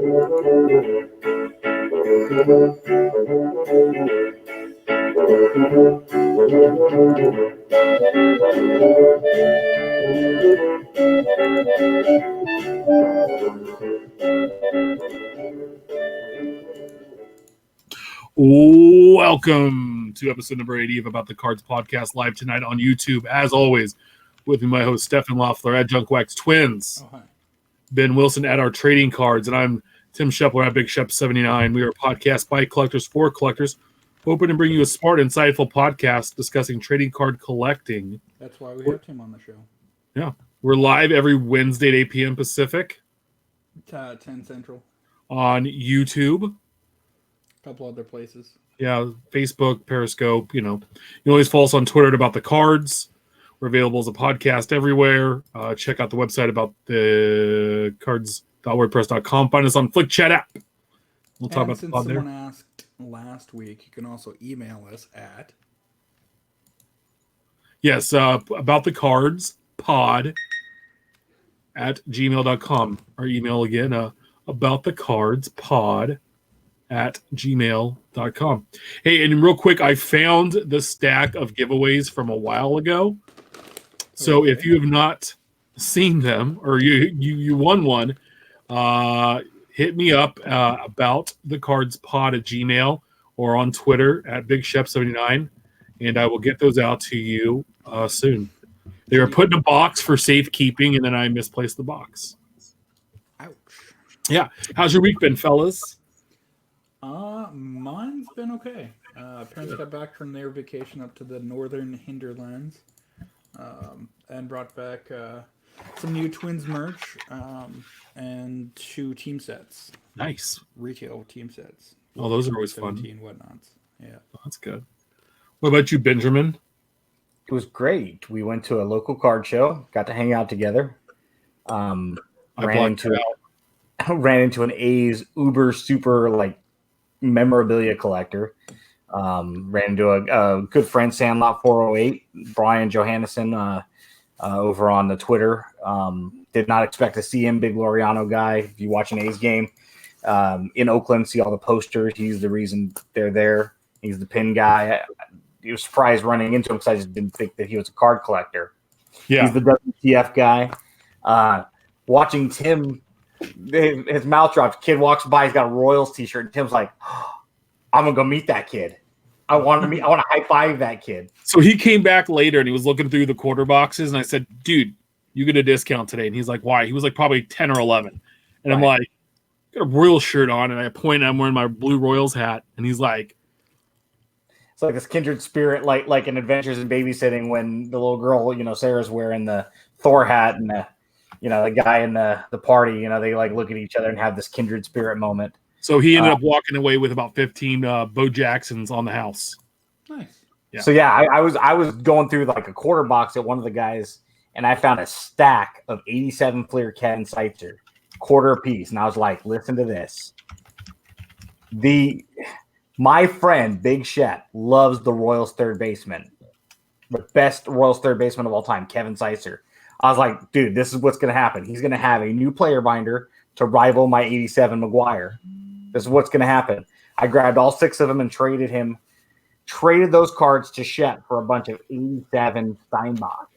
Welcome to episode number 80 of About the Cards podcast, live tonight on YouTube. As always, with me, my host, Stephen Loeffler at Junkwax Twins, Ben Wilson at Our Trading Cards, and I'm Tim Shepler at Big Shep 79. We are a podcast by collectors for collectors, hoping to bring you a smart, insightful podcast discussing trading card collecting. That's why we have Tim on the show. Yeah. We're live every Wednesday at 8 p.m. Pacific. 10 Central. On YouTube. A couple other places. Yeah, Facebook, Periscope, you know. You always follow us on Twitter at About the Cards. We're available as a podcast everywhere. Check out the website about the cards.wordpress.com. Find us on Flick Chat app. We'll talk about the pod there. Someone asked last week, you can also email us at... Yes, about the cards pod at gmail.com. Our email again, about the cards pod at gmail.com. Hey, and real quick, I found the stack of giveaways from a while ago. So if you have not seen them or you won one, hit me up about the cards pod at Gmail or on Twitter at Big Shep 79, and I will get those out to you soon. They were put in a box for safekeeping, and then I misplaced the box. Ouch. Yeah. How's your week been, fellas? Mine's been okay. Parents got back from their vacation up to the northern hinterlands, and brought back some new Twins merch and 2 team sets. Nice. Retail team sets. Oh, those are always fun. Whatnots. Yeah. Oh, that's good. What about you, Benjamin? It was great. We went to a local card show, got to hang out together. Ran into an A's uber super memorabilia collector. Ran into a good friend, Sandlot 408, Brian Johannesson, over on the Twitter. Did not expect to see him, big Laureano guy. If you watch an A's game in Oakland, see all the posters. He's the reason they're there. He's the pin guy. He was surprised running into him because I just didn't think that he was a card collector. Yeah, he's the WTF guy. Watching Tim, his mouth drops. Kid walks by. He's got a Royals T-shirt. And Tim's like, oh, "I'm gonna go meet that kid. I want to high five that kid." So he came back later and he was looking through the quarter boxes, and I said, "Dude, you get a discount today." And he's like, "Why?" He was like, "Probably 10 or 11." And I'm like, "Got a Royals shirt on," and I point. I'm wearing my blue Royals hat, and he's like. It's like this kindred spirit, like in Adventures in Babysitting when the little girl, Sarah's wearing the Thor hat and the guy in the party, they look at each other and have this kindred spirit moment. So he ended up walking away with about 15 Bo Jacksons on the house. Nice. Yeah. So yeah, I was going through a quarter box at one of the guys, and I found a stack of 87 Fleer Kevin Seitzer, quarter a piece, and I was like, listen to this. My friend, Big Shep, loves the Royals third baseman. The best Royals third baseman of all time, Kevin Seitzer. I was like, dude, this is what's going to happen. He's going to have a new player binder to rival my 87 McGuire. This is what's going to happen. I grabbed all 6 of them and traded those cards to Shep for a bunch of 87 Steinbach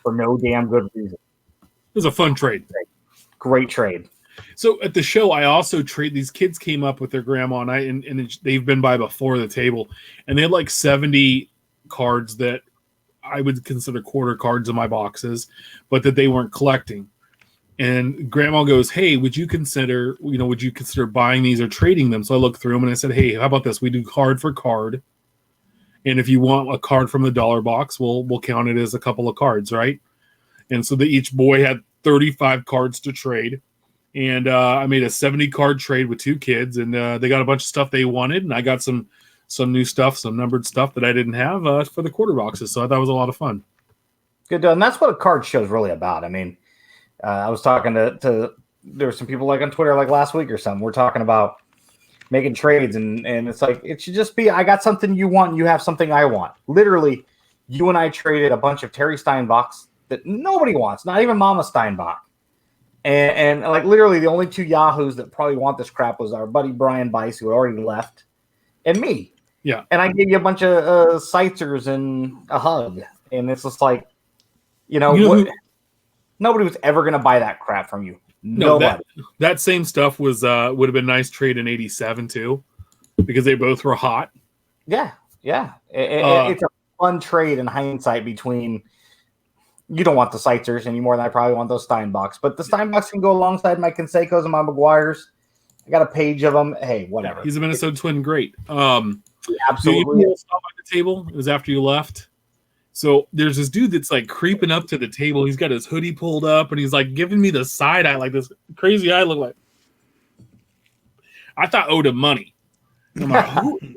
for no damn good reason. It was a fun trade. Great trade. So at the show, I also trade. These kids came up with their grandma, and they've been by before the table, and they had 70 cards that I would consider quarter cards in my boxes, but that they weren't collecting. And grandma goes, "Hey, would you consider buying these or trading them?" So I looked through them and I said, "Hey, how about this? We do card for card, and if you want a card from the dollar box, we'll count it as a couple of cards, right?" And so each boy had 35 cards to trade. And I made a 70-card trade with 2 kids, and they got a bunch of stuff they wanted, and I got some new stuff, some numbered stuff that I didn't have for the quarter boxes. So I thought it was a lot of fun. Good, and that's what a card show is really about. I mean, I was talking to there were some people on Twitter last week or something. We're talking about making trades, and it's it should just be, I got something you want, and you have something I want. Literally, you and I traded a bunch of Terry Steinbachs that nobody wants, not even Mama Steinbach. And like literally the only two yahoos that probably want this crap was our buddy Brian Bice, who had already left, and me. Yeah. And I gave you a bunch of sighters and a hug. And it's just like, nobody was ever going to buy that crap from you. Nobody. That same stuff was would have been a nice trade in 87 too, because they both were hot. Yeah. It's a fun trade in hindsight between you don't want the Seitzers any more than I probably want those Steinbachs. But the Steinbachs can go alongside my Canseco's and my McGuire's. I got a page of them. Hey, whatever. He's a Minnesota Twin great. Absolutely. You saw at the table? It was after you left. So there's this dude that's like creeping up to the table. He's got his hoodie pulled up and he's like giving me the side eye, like this crazy eye look like. I thought I owed him money. I'm like,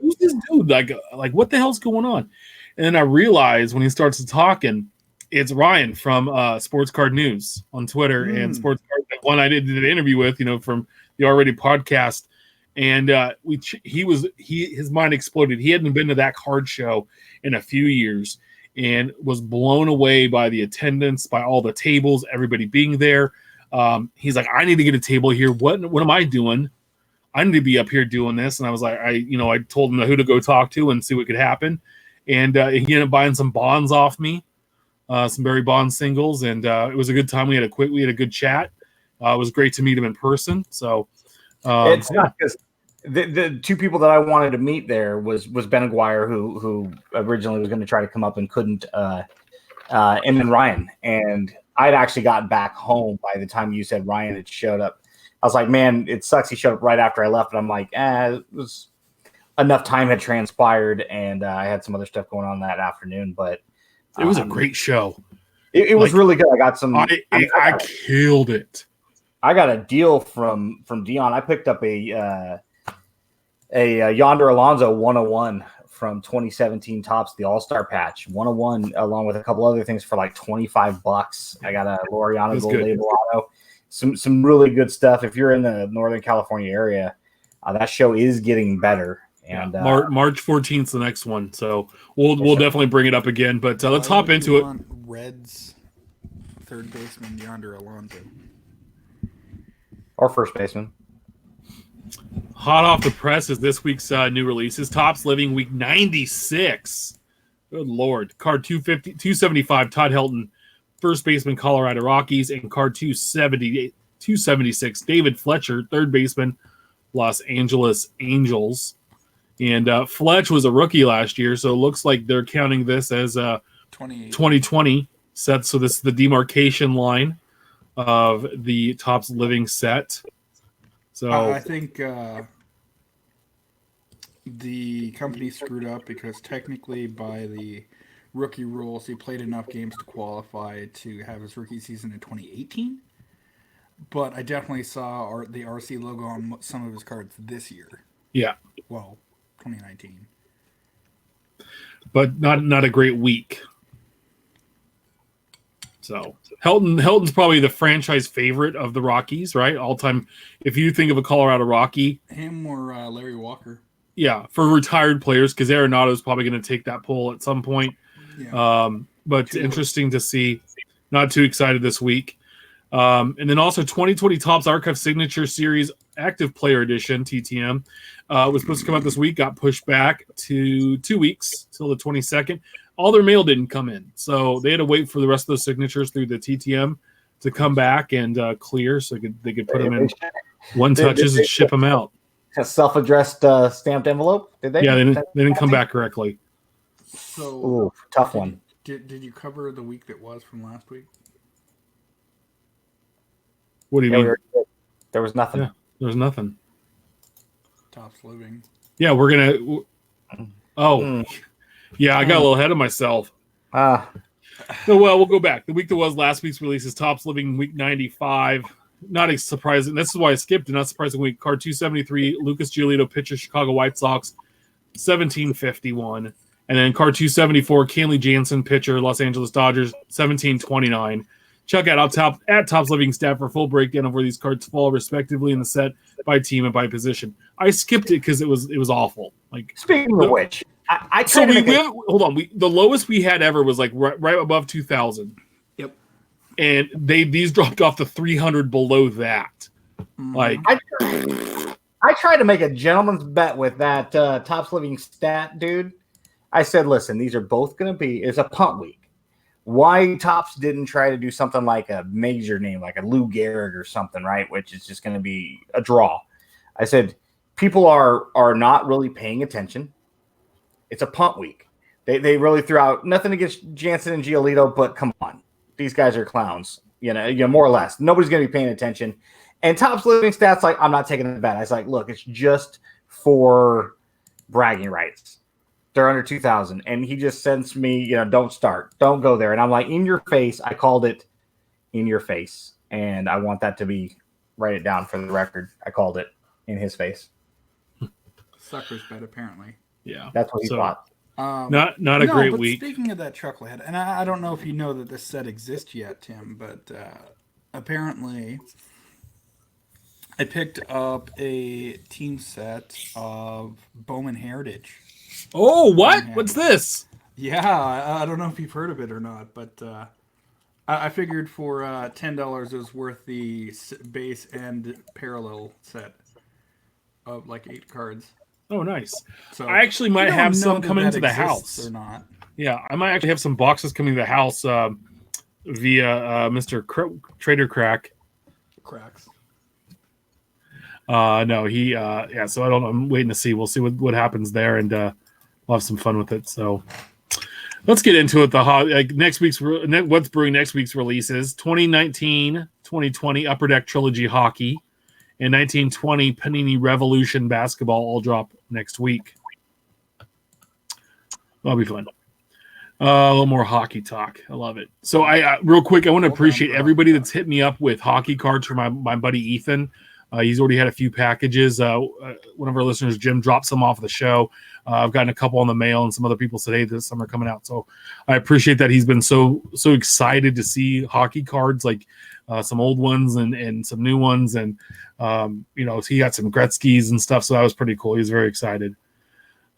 who's this dude? Like what the hell's going on? And then I realized when he starts talking, it's Ryan from Sports Card News on Twitter and Sports Card, the one I did the interview with, from the Already podcast. And his mind exploded. He hadn't been to that card show in a few years. And was blown away by the attendance, by all the tables, everybody being there. He's like, I need to get a table here. What am I doing? I need to be up here doing this. And I was like, I told him who to go talk to and see what could happen. And he ended up buying some bonds off me, some Barry Bonds singles. And it was a good time. We had a good chat. It was great to meet him in person. So it's not because the two people that I wanted to meet there was Ben Aguirre, who originally was going to try to come up and couldn't, and then Ryan. And I'd actually gotten back home by the time you said Ryan had showed up. I was like, man, it sucks he showed up right after I left. And I'm like, it was enough time had transpired, and I had some other stuff going on that afternoon. But it was a great show. It was really good. I got some. I killed it. I got a deal from Dion. I picked up a Yonder Alonso 101 from 2017 Topps, the All-Star patch 101, along with a couple other things for like $25. I got a Laureano Gold Label Auto, some really good stuff. If you're in the Northern California area, that show is getting better. And March 14th is the next one, so we'll definitely bring it up again. But let's hop into it. Reds third baseman Yonder Alonso, or first baseman. Hot off the press is this week's new releases. Topps Living Week 96. Good Lord. Card 275, Todd Helton, first baseman, Colorado Rockies. And card 276, David Fletcher, third baseman, Los Angeles Angels. And Fletch was a rookie last year, so it looks like they're counting this as 2020 set. So this is the demarcation line of the Topps Living set. So I think the company screwed up because technically by the rookie rules, he played enough games to qualify to have his rookie season in 2018. But I definitely saw the RC logo on some of his cards this year. Yeah. Well, 2019. But not a great week. So Helton's probably the franchise favorite of the Rockies, right? All time. If you think of a Colorado Rocky, him or Larry Walker. Yeah, for retired players, because Arenado's probably going to take that pull at some point. Yeah. But interesting to see. Not too excited this week. And then also 2020 Topps Archive Signature Series Active Player Edition, TTM, was supposed to come out this week, got pushed back to 2 weeks till the 22nd. All their mail didn't come in, so they had to wait for the rest of those signatures through the TTM to come back and clear, so they could put them in one touches and ship them out. A self-addressed stamped envelope? Did they? Yeah, they didn't come back correctly. So tough one. Did you cover the week that was from last week? What do you mean? There was nothing. Yeah, there was nothing. Topps Living. Yeah, we're gonna. Yeah, I got a little ahead of myself. Well, we'll go back. The week that was last week's release is Topps Living Week 95. Not surprising. This is why I skipped it. Not surprising week. Card 273, Lucas Giolito, pitcher, Chicago White Sox, 1751. And then card 274, Kenley Jansen, pitcher, Los Angeles Dodgers, 1729. Check out at Topps Living stat for full breakdown of where these cards fall respectively in the set by team and by position. I skipped it because it was awful. Like, speaking of which, hold on. The lowest we had ever was like right above 2,000. Yep. and these dropped off to 300 below that. Like I tried to make a gentleman's bet with that Topps Living Stat dude. I said, listen, these are both going to be, it's a punt week. Why Topps didn't try to do something like a major name, like a Lou Gehrig or something, right? Which is just going to be a draw. I said, people are not really paying attention. It's a punt week. They really threw out nothing against Jansen and Giolito, but come on. These guys are clowns, you know, more or less. Nobody's going to be paying attention. And Topps Living Stats, like, I'm not taking the bet. I was like, look, it's just for bragging rights. They're under 2,000. And he just sends me, you know, don't start. Don't go there. And I'm like, in your face. I called it in your face. And I want that to be, write it down for the record. I called it in his face. Sucker's bet, apparently. Yeah. That's what he thought. Not a great week. Speaking of that chucklehead, and I don't know if you know that this set exists yet, Tim, but apparently I picked up a team set of Bowman Heritage. Oh, what? What's this? Yeah, I don't know if you've heard of it or not, but I figured for $10 it was worth the base and parallel set of like 8 cards. Oh, nice. So I actually might have some coming to the house. Or not. Yeah, I might actually have some boxes coming to the house via Mr. Trader Cracks. No, he so I don't know. I'm waiting to see. We'll see what happens there, and we'll have some fun with it. So let's get into it. Next week's what's brewing next week's releases: 2019-2020 Upper Deck Trilogy Hockey and 1920 Panini Revolution Basketball all drop next week. That'll be fun. A little more hockey talk. I love it. So I real quick, I want to appreciate everybody that's hit me up with hockey cards for my buddy Ethan. He's already had a few packages. One of our listeners, Jim, dropped some off the show. I've gotten a couple on the mail, and some other people said, hey, this summer coming out. So I appreciate that. He's been so excited to see hockey cards, like some old ones and some new ones. And, he got some Gretzky's and stuff. So that was pretty cool. He was very excited.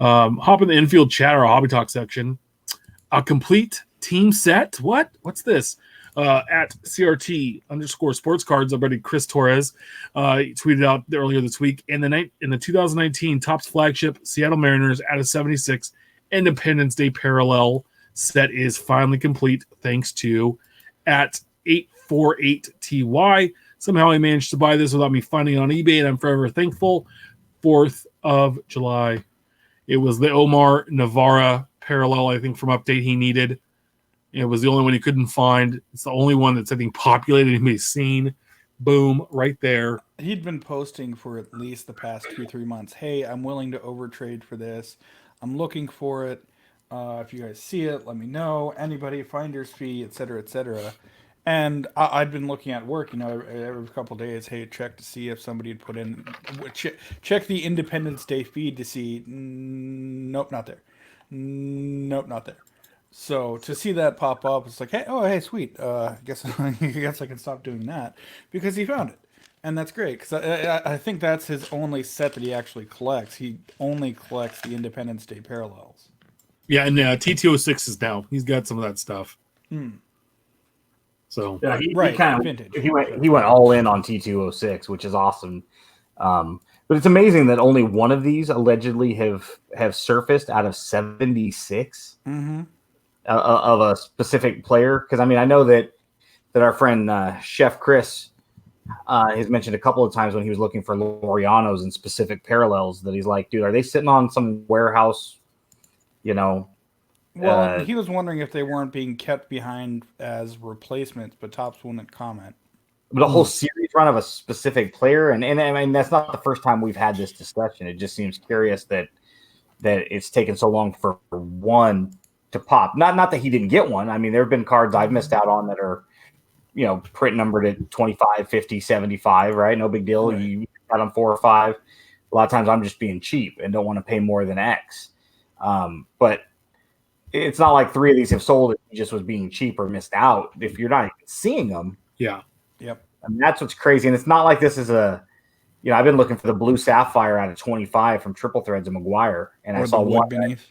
Hop in the Infield chat or Hobby Talk section. A complete team set. What's this? At CRT_sports cards, our buddy Chris Torres tweeted out earlier this week. In the 2019 Topps flagship Seattle Mariners out of 76 Independence Day parallel set is finally complete, thanks to at 848TY. Somehow I managed to buy this without me finding it on eBay, and I'm forever thankful. 4th of July. It was the Omar Navarra parallel, I think, from Update he needed. It was the only one he couldn't find. It's the only one that's, I think, populated and he's seen. Boom, right there. He'd been posting for at least the past 2-3 months. Hey, I'm willing to overtrade for this. I'm looking for it. If you guys see it, let me know. Anybody, finder's fee, etc., etc. And I'd been looking at work, every couple of days. Hey, check to see if somebody had put in. Check the Independence Day feed to see. Nope, not there. Nope, not there. So to see that pop up, it's like, hey, sweet. I guess I can stop doing that because he found it, and that's great because I think that's his only set that he actually collects. He only collects the Independence Day parallels. Yeah, and TT06 is down. He's got some of that stuff. So yeah, he went all in on T206, which is awesome. But it's amazing that only one of these allegedly have surfaced out of 76 of a specific player. Because I know that our friend Chef Chris has mentioned a couple of times when he was looking for Laureanos and specific parallels that he's like, dude, are they sitting on some warehouse? Well, he was wondering if they weren't being kept behind as replacements, but Topps wouldn't comment. But a whole series run of a specific player, and that's not the first time we've had this discussion. It just seems curious that it's taken so long for one to pop. Not that he didn't get one. There have been cards I've missed out on that are, print numbered at 25, 50, 75, right? No big deal. Right. You got them 4 or 5. A lot of times I'm just being cheap and don't want to pay more than X. But it's not like 3 of these have sold if he just was being cheap or missed out. If you're not even seeing them. Yeah. Yep. That's what's crazy. And it's not like this is I've been looking for the blue sapphire out of 25 from Triple Threads and McGuire, and I saw one beneath.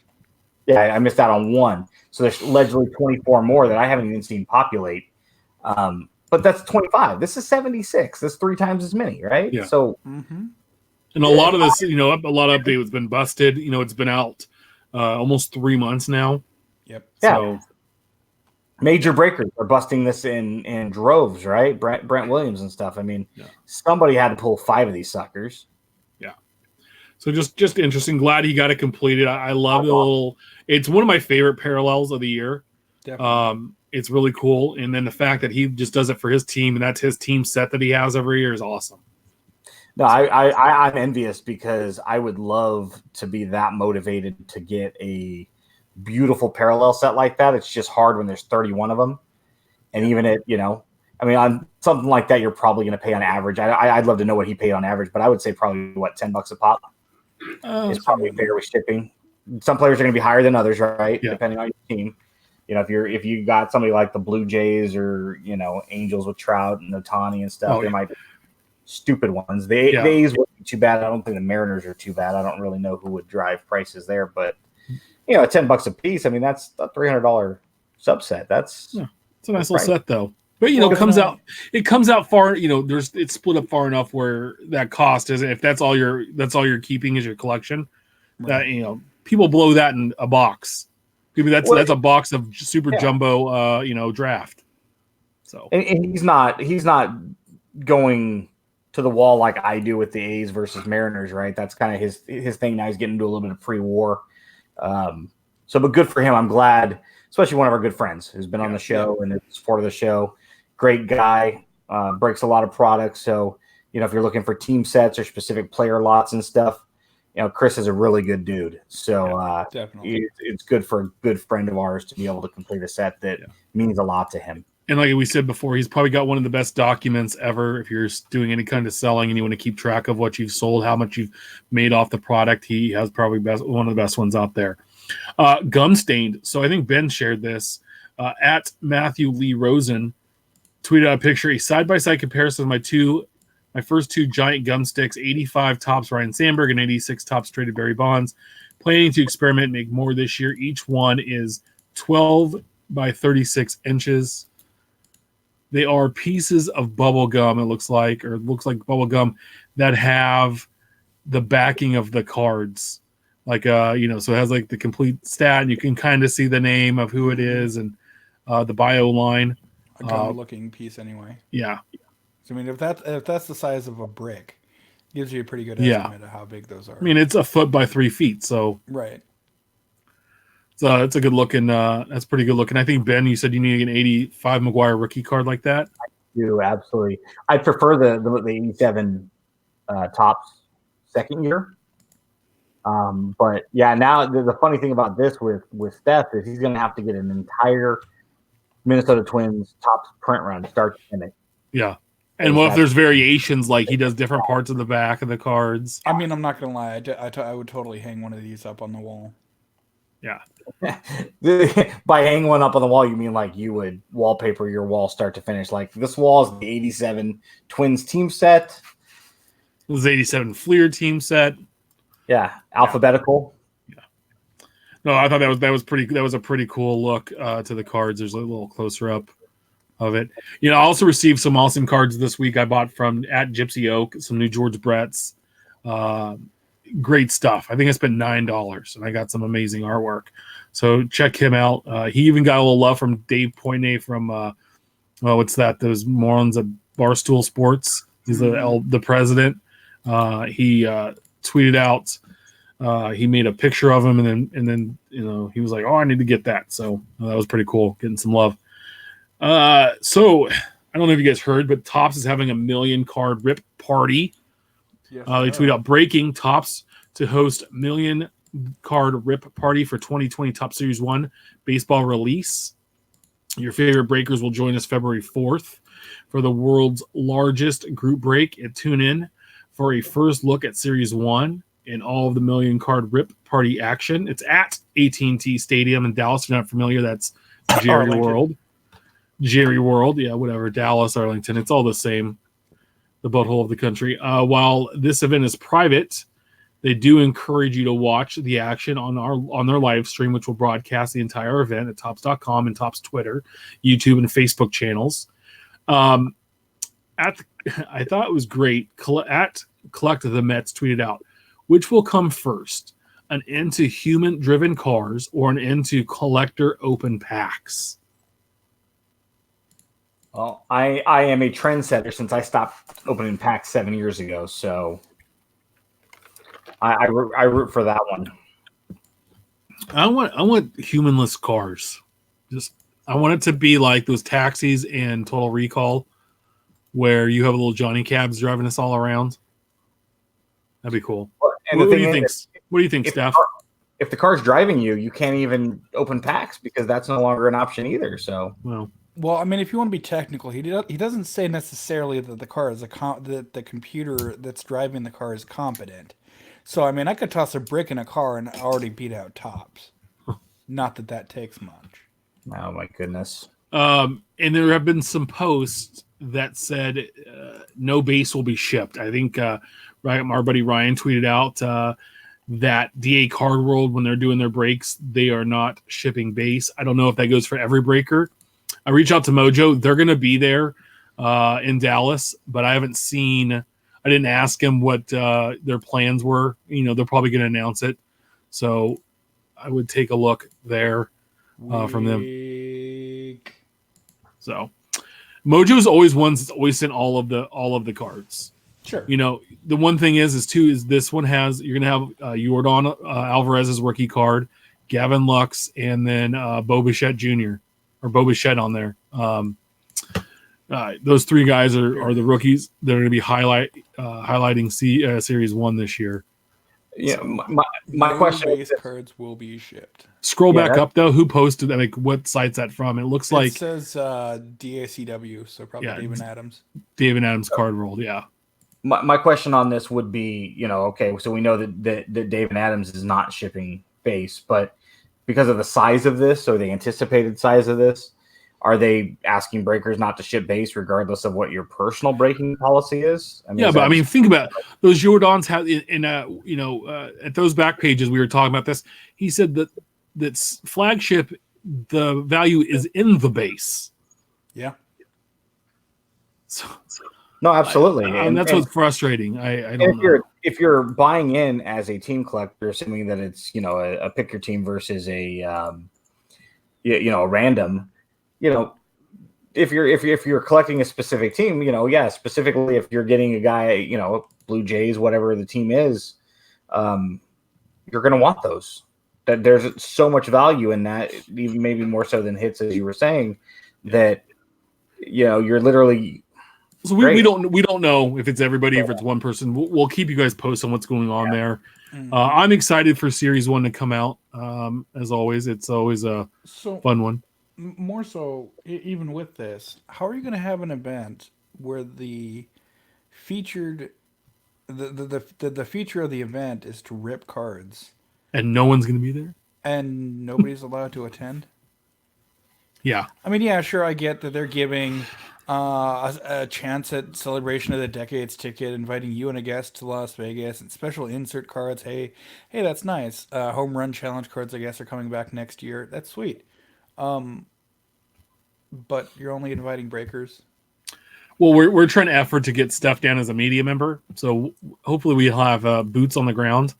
Yeah, I missed out on one. So there's allegedly 24 more that I haven't even seen populate. But that's 25. This is 76. That's 3 times as many, right? Yeah. So, and a lot of this, a lot of update has been busted. It's been out almost 3 months now. Yep. So major breakers are busting this in droves, right? Brent Williams and stuff. I mean, somebody had to pull 5 of these suckers. Yeah. So just interesting. Glad he got it completed. I love the little. It's one of my favorite parallels of the year. Definitely. It's really cool, and then the fact that he just does it for his team, and that's his team set that he has every year is awesome. No, I'm envious because I would love to be that motivated to get a beautiful parallel set like that. It's just hard when there's 31 of them, and even on something like that, you're probably going to pay on average. I'd love to know what he paid on average, but I would say probably $10 a pop. It's probably fair with shipping. Some players are going to be higher than others, right? Yeah. Depending on your team. If you got somebody like the Blue Jays or Angels with Trout and Ohtani and stuff, there might be stupid ones. The A's wouldn't be too bad. I don't think the Mariners are too bad. I don't really know who would drive prices there, but $10 a piece. I mean, that's a $300 subset. It's a nice little set though. But it comes out far. It's split up far enough where that cost is, if that's all you're keeping is your collection. Right. That people blow that in a box. Maybe that's a box of super jumbo, draft. So and he's not going to the wall like I do with the A's versus Mariners, right? That's kind of his thing now. He's getting into a little bit of pre-war. But good for him. I'm glad, especially one of our good friends who's been on the show and is part of the show. Great guy, breaks a lot of products. So if you're looking for team sets or specific player lots and stuff. Chris is a really good dude. So definitely, it's good for a good friend of ours to be able to complete a set that means a lot to him. And like we said before, he's probably got one of the best documents ever. If you're doing any kind of selling and you want to keep track of what you've sold, how much you've made off the product, he has probably one of the best ones out there. Gum stained. So I think Ben shared this at Matthew Lee Rosen. Tweeted out a picture, a side-by-side comparison of my first 2 giant gum sticks, 85 tops Ryan Sandberg and 86 tops traded Barry Bonds. Planning to experiment and make more this year. Each one is 12 by 36 inches. They are pieces of bubble gum, it looks like bubble gum that have the backing of the cards. Like, so it has like the complete stat, and you can kind of see the name of who it is and the bio line. A gum-looking piece anyway. Yeah. So, I mean, if that's the size of a brick, it gives you a pretty good estimate of how big those are. I mean, it's a foot by 3 feet, so right. So it's a good looking. That's pretty good looking. I think Ben, you said you need an 85 McGuire rookie card like that. I do, absolutely. I prefer the 87 tops second year. But yeah, now the funny thing about this with Steph is he's going to have to get an entire Minnesota Twins tops print run start to finish. Yeah. And what if there's variations, like he does different parts of the back of the cards? I mean, I'm not going to lie. I would totally hang one of these up on the wall. Yeah. By hanging one up on the wall, you mean like you would wallpaper your wall start to finish? Like this wall is the 87 Twins team set. This is 87 Fleer team set. Yeah. Alphabetical. Yeah. No, I thought that was a pretty cool look to the cards. There's a little closer up of it. I also received some awesome cards this week. I bought from at Gypsy Oak some new George Brett's. Great stuff. I think I spent $9 and I got some amazing artwork. So check him out. He even got a little love from Dave Poinet from what's that? Those morons at Barstool Sports. He's the president. He tweeted out. He made a picture of him and then he was like, "Oh, I need to get that." So that was pretty cool, getting some love. So I don't know if you guys heard, but Topps is having a 1,000,000 card rip party. Yes, they tweet out breaking Topps to host 1,000,000 card rip party for 2020 Topps Series 1 baseball release. Your favorite breakers will join us February 4th for the world's largest group break. And tune in for a first look at Series 1 and all of the 1,000,000 card rip party action. It's at AT&T Stadium in Dallas. If you're not familiar, that's Jerry World. Jerry World, yeah, whatever. Dallas, Arlington, it's all the same. The butthole of the country. While this event is private, they do encourage you to watch the action on their live stream, which will broadcast the entire event at Topps.com and Topps Twitter, YouTube, and Facebook channels. I thought it was great. At Collect the Mets tweeted out, which will come first, an end to human-driven cars or an end to collector open packs? Well, I am a trendsetter since I stopped opening packs 7 years ago, so I root for that one. I want humanless cars. I want it to be like those taxis and Total Recall, where you have a little Johnny Cabs driving us all around. That'd be cool. And what do you think? What do you think, Steph? If the car's driving you, you can't even open packs because that's no longer an option either. So, well, I mean, if you want to be technical, he doesn't say necessarily that the car is that the computer that's driving the car is competent. So, I mean, I could toss a brick in a car and already beat out tops. Not that takes much. Oh my goodness. And there have been some posts that said no base will be shipped. I think our buddy Ryan tweeted out that DA Card World, when they're doing their breaks, they are not shipping base. I don't know if that goes for every breaker. I reached out to Mojo. They're going to be there in Dallas, but I haven't seen. I didn't ask them what their plans were. You know, they're probably going to announce it. So I would take a look there from them. So Mojo's always ones that's always sent all of the cards. Sure. You know, the one thing is this one has, you're going to have Yordan Alvarez's rookie card, Gavin Lux, and then Bo Bichette Jr. or Bo Bichette on there. Those three guys are the rookies. They're going to be highlighting Series 1 this year. Yeah, my question base is, cards will be shipped. Scroll back up though. Who posted that? Like, what site's that from? It looks like it says DACW, so probably David Adams. David Adams card rolled. Yeah. My question on this would be, okay, so we know that David Adams is not shipping base, but because of the size of this, or the anticipated size of this, are they asking breakers not to ship base regardless of what your personal breaking policy is? I mean, but I mean, think about it. Those Jordans have at those back pages we were talking about this. He said that flagship, the value is in the base. Yeah. So no, absolutely, and that's what's frustrating. I don't know. If you're buying in as a team collector, assuming that it's a pick your team versus a a random. If you're collecting a specific team, specifically if you're getting a guy, Blue Jays, whatever the team is, you're going to want those. That there's so much value in that, even maybe more so than hits, as you were saying, that you're literally. So we don't know if it's everybody, if it's one person. We'll keep you guys posted on what's going on there. Mm-hmm. I'm excited for Series 1 to come out. As always, it's always a fun one. More so, even with this, how are you going to have an event where the featured the feature of the event is to rip cards, and no one's going to be there, and nobody's allowed to attend? Yeah, I mean, yeah, sure, I get that they're giving a chance at Celebration of the Decades ticket, inviting you and a guest to Las Vegas, and special insert cards. Hey, that's nice. Home run challenge cards, I guess, are coming back next year. That's sweet. But you're only inviting breakers. Well, we're trying to effort to get Steph down as a media member, so hopefully we'll have boots on the ground.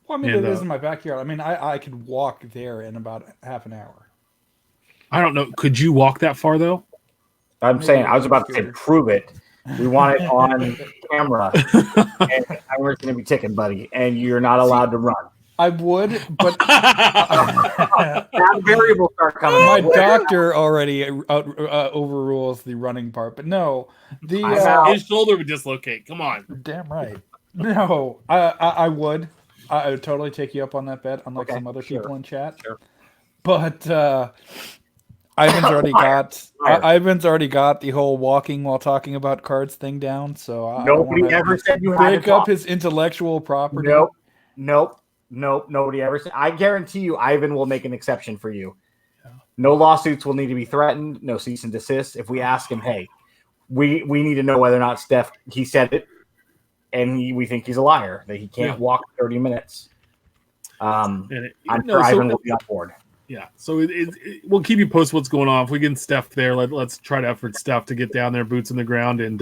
Well, I mean, it is in my backyard. I mean, I could walk there in about half an hour. I don't know. Could you walk that far though? I'm saying, I was about to say, prove it. We want it on camera, and we're going to be ticking, buddy, and you're not allowed to run. I would, but that variable start coming. My doctor already overrules the running part, but no, his shoulder would dislocate. Come on, damn right. No, I would totally take you up on that bet, unlike some other people in chat. Sure. But Ivan's already got the whole walking while talking about cards thing down. So nobody ever said you had to break up his intellectual property. Nope. Nobody ever said. I guarantee you, Ivan will make an exception for you. Yeah. No lawsuits will need to be threatened. No cease and desist. If we ask him, hey, we need to know whether or not Steph, he said it, and we think he's a liar, that he can't walk 30 minutes. I'm sure Ivan will be on board. Yeah, so we'll keep you posted what's going on. If we get Steph there, let's try to effort Steph to get down there, boots in the ground, and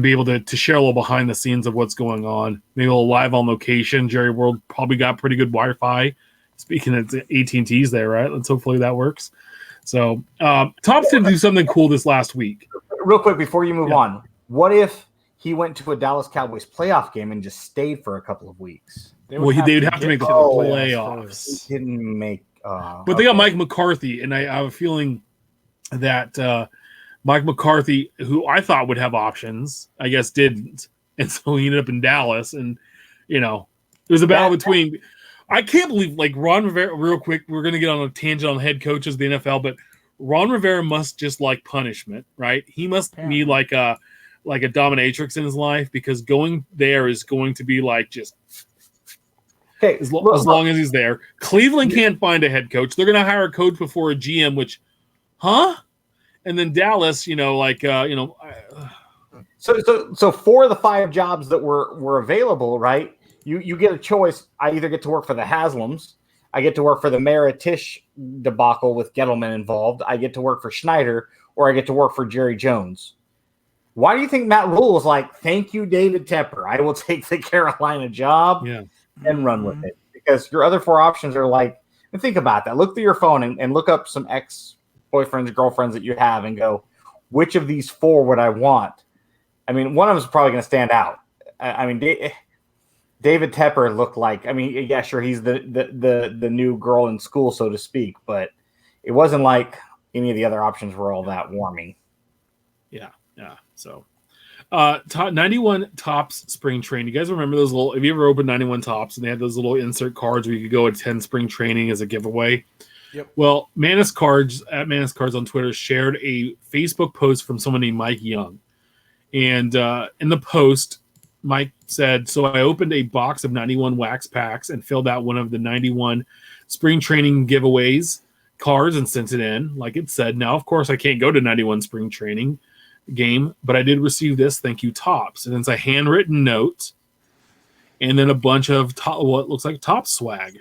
be able to share a little behind the scenes of what's going on. Maybe a little live on location. Jerry World probably got pretty good Wi-Fi. Speaking of AT&T's there, right? Let's hopefully that works. So Tops did do something cool this last week. Real quick before you move on, what if he went to a Dallas Cowboys playoff game and just stayed for a couple of weeks? They'd have to make the playoffs. He didn't make. But they got Mike McCarthy, and I have a feeling that Mike McCarthy, who I thought would have options, I guess didn't, and so he ended up in Dallas. And it was a battle between. I can't believe Ron Rivera. Real quick, we're going to get on a tangent on head coaches of the NFL, but Ron Rivera must just like punishment, right? He must be like a dominatrix in his life, because going there is going to be just. Okay, as long as he's there. Cleveland can't find a head coach. They're going to hire a coach before a GM, which, And then Dallas, So 4 of the 5 jobs that were available, right? You get a choice. I either get to work for the Haslams, I get to work for the Maritish debacle with Gettleman involved, I get to work for Schneider, or I get to work for Jerry Jones. Why do you think Matt Rule is like, thank you, David Tepper, I will take the Carolina job? Yeah. And run with it, because your other 4 options are and think about that. Look through your phone and look up some ex-boyfriends, girlfriends that you have and go, which of these 4 would I want? I mean, one of them is probably going to stand out. David Tepper looked yeah, sure, he's the new girl in school, so to speak, but it wasn't like any of the other options were all that warming. Yeah. So 91 Tops spring training. You guys remember those little? Have you ever opened 91 Tops and they had those little insert cards where you could go attend spring training as a giveaway? Yep. Well, Manus Cards at Manus Cards on Twitter shared a Facebook post from someone named Mike Young, and in the post, Mike said, "So I opened a box of 91 wax packs and filled out one of the 91 spring training giveaways cards and sent it in like it said. Now, of course, I can't go to 91 spring training game, but I did receive this. Thank you, Tops." And it's a handwritten note, and then a bunch of what looks like Tops swag.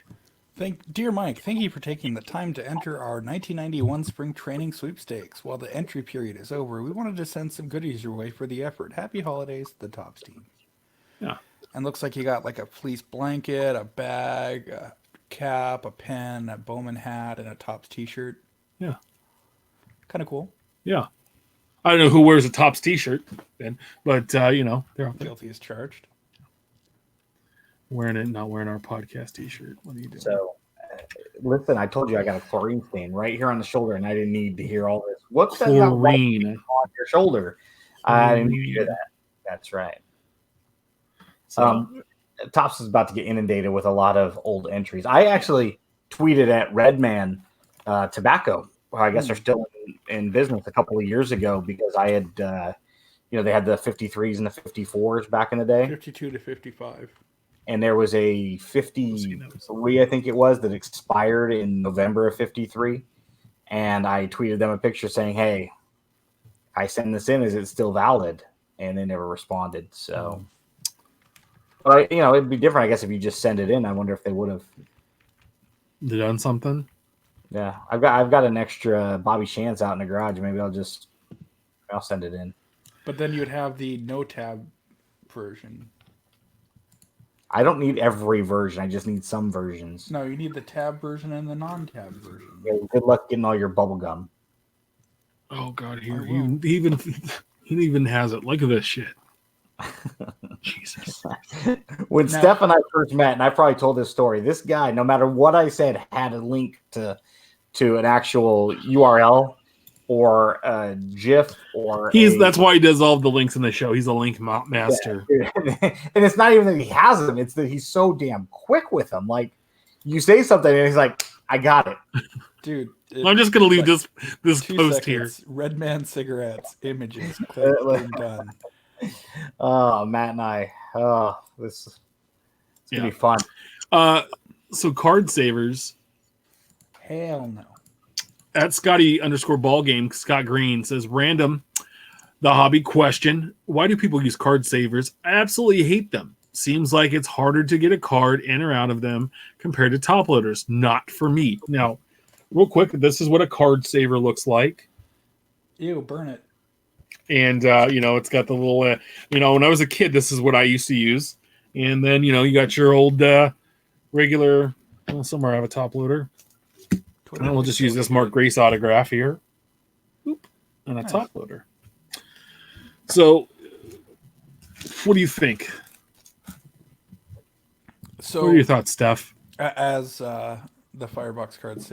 Dear Mike, thank you for taking the time to enter our 1991 spring training sweepstakes. While the entry period is over, we wanted to send some goodies your way for the effort. Happy holidays, the Tops team. Yeah. And looks like you got a fleece blanket, a bag, a cap, a pen, a Bowman hat, and a Tops t-shirt. Yeah. Kind of cool. Yeah. I don't know who wears a Tops t-shirt then, but they're guilty as charged. Not wearing our podcast t-shirt. What are you doing? So, listen, I told you I got a chlorine stain right here on the shoulder, and I didn't need to hear all this. What's that chlorine on your shoulder? I didn't need to hear that. That's right. So, Tops is about to get inundated with a lot of old entries. I actually tweeted at Redman Tobacco. Well, I guess they're still in business a couple of years ago, because I had, they had the 53s and the 54s back in the day. 52 to 55. And there was a 53, I think it was, that expired in November of 53. And I tweeted them a picture saying, hey, I send this in. Is it still valid? And they never responded. So, but it'd be different, I guess, if you just send it in. I wonder if they would have done something. Yeah, I've got an extra Bobby Shantz out in the garage. Maybe I'll send it in. But then you'd have the no tab version. I don't need every version. I just need some versions. No, you need the tab version and the non-tab version. Yeah, good luck getting all your bubble gum. Oh God, he even has it. Look at this shit. Jesus. When Steph and I first met, and I probably told this story, this guy, no matter what I said, had a link to an actual URL or a GIF or that's why he does all of the links in the show. He's a link master. Yeah. And it's not even that he has them, it's that he's so damn quick with them. Like, you say something and he's like, I got it. Dude. I'm just gonna leave this post seconds. Here. Redman cigarettes, images, click, done. Oh, Matt and I. Oh, it's gonna be fun. So card savers. Hell no. At Scotty_ballgame, Scott Greene says, random, the hobby question. Why do people use card savers? I absolutely hate them. Seems like it's harder to get a card in or out of them compared to top loaders. Not for me. Now, real quick, this is what a card saver looks like. Ew, burn it. And, it's got the little, when I was a kid, this is what I used to use. And then, you got your old regular, somewhere I have a top loader. And we'll just use this Mark Grace autograph here. Oop, and a top loader. So, what do you think? So, what are your thoughts, Steph? As the Firebox cards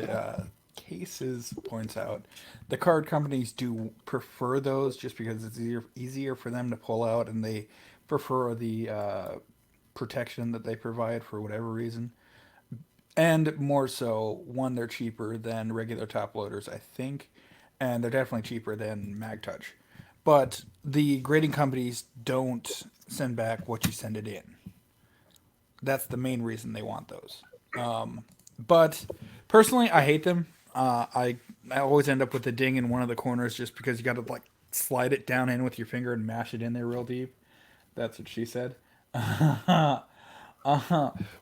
cases points out, the card companies do prefer those just because it's easier for them to pull out, and they prefer the protection that they provide for whatever reason. And more so, one, they're cheaper than regular top loaders, I think, and they're definitely cheaper than MagTouch. But the grading companies don't send back what you send it in. That's the main reason they want those. But personally, I hate them. I always end up with a ding in one of the corners just because you got to slide it down in with your finger and mash it in there real deep. That's what she said.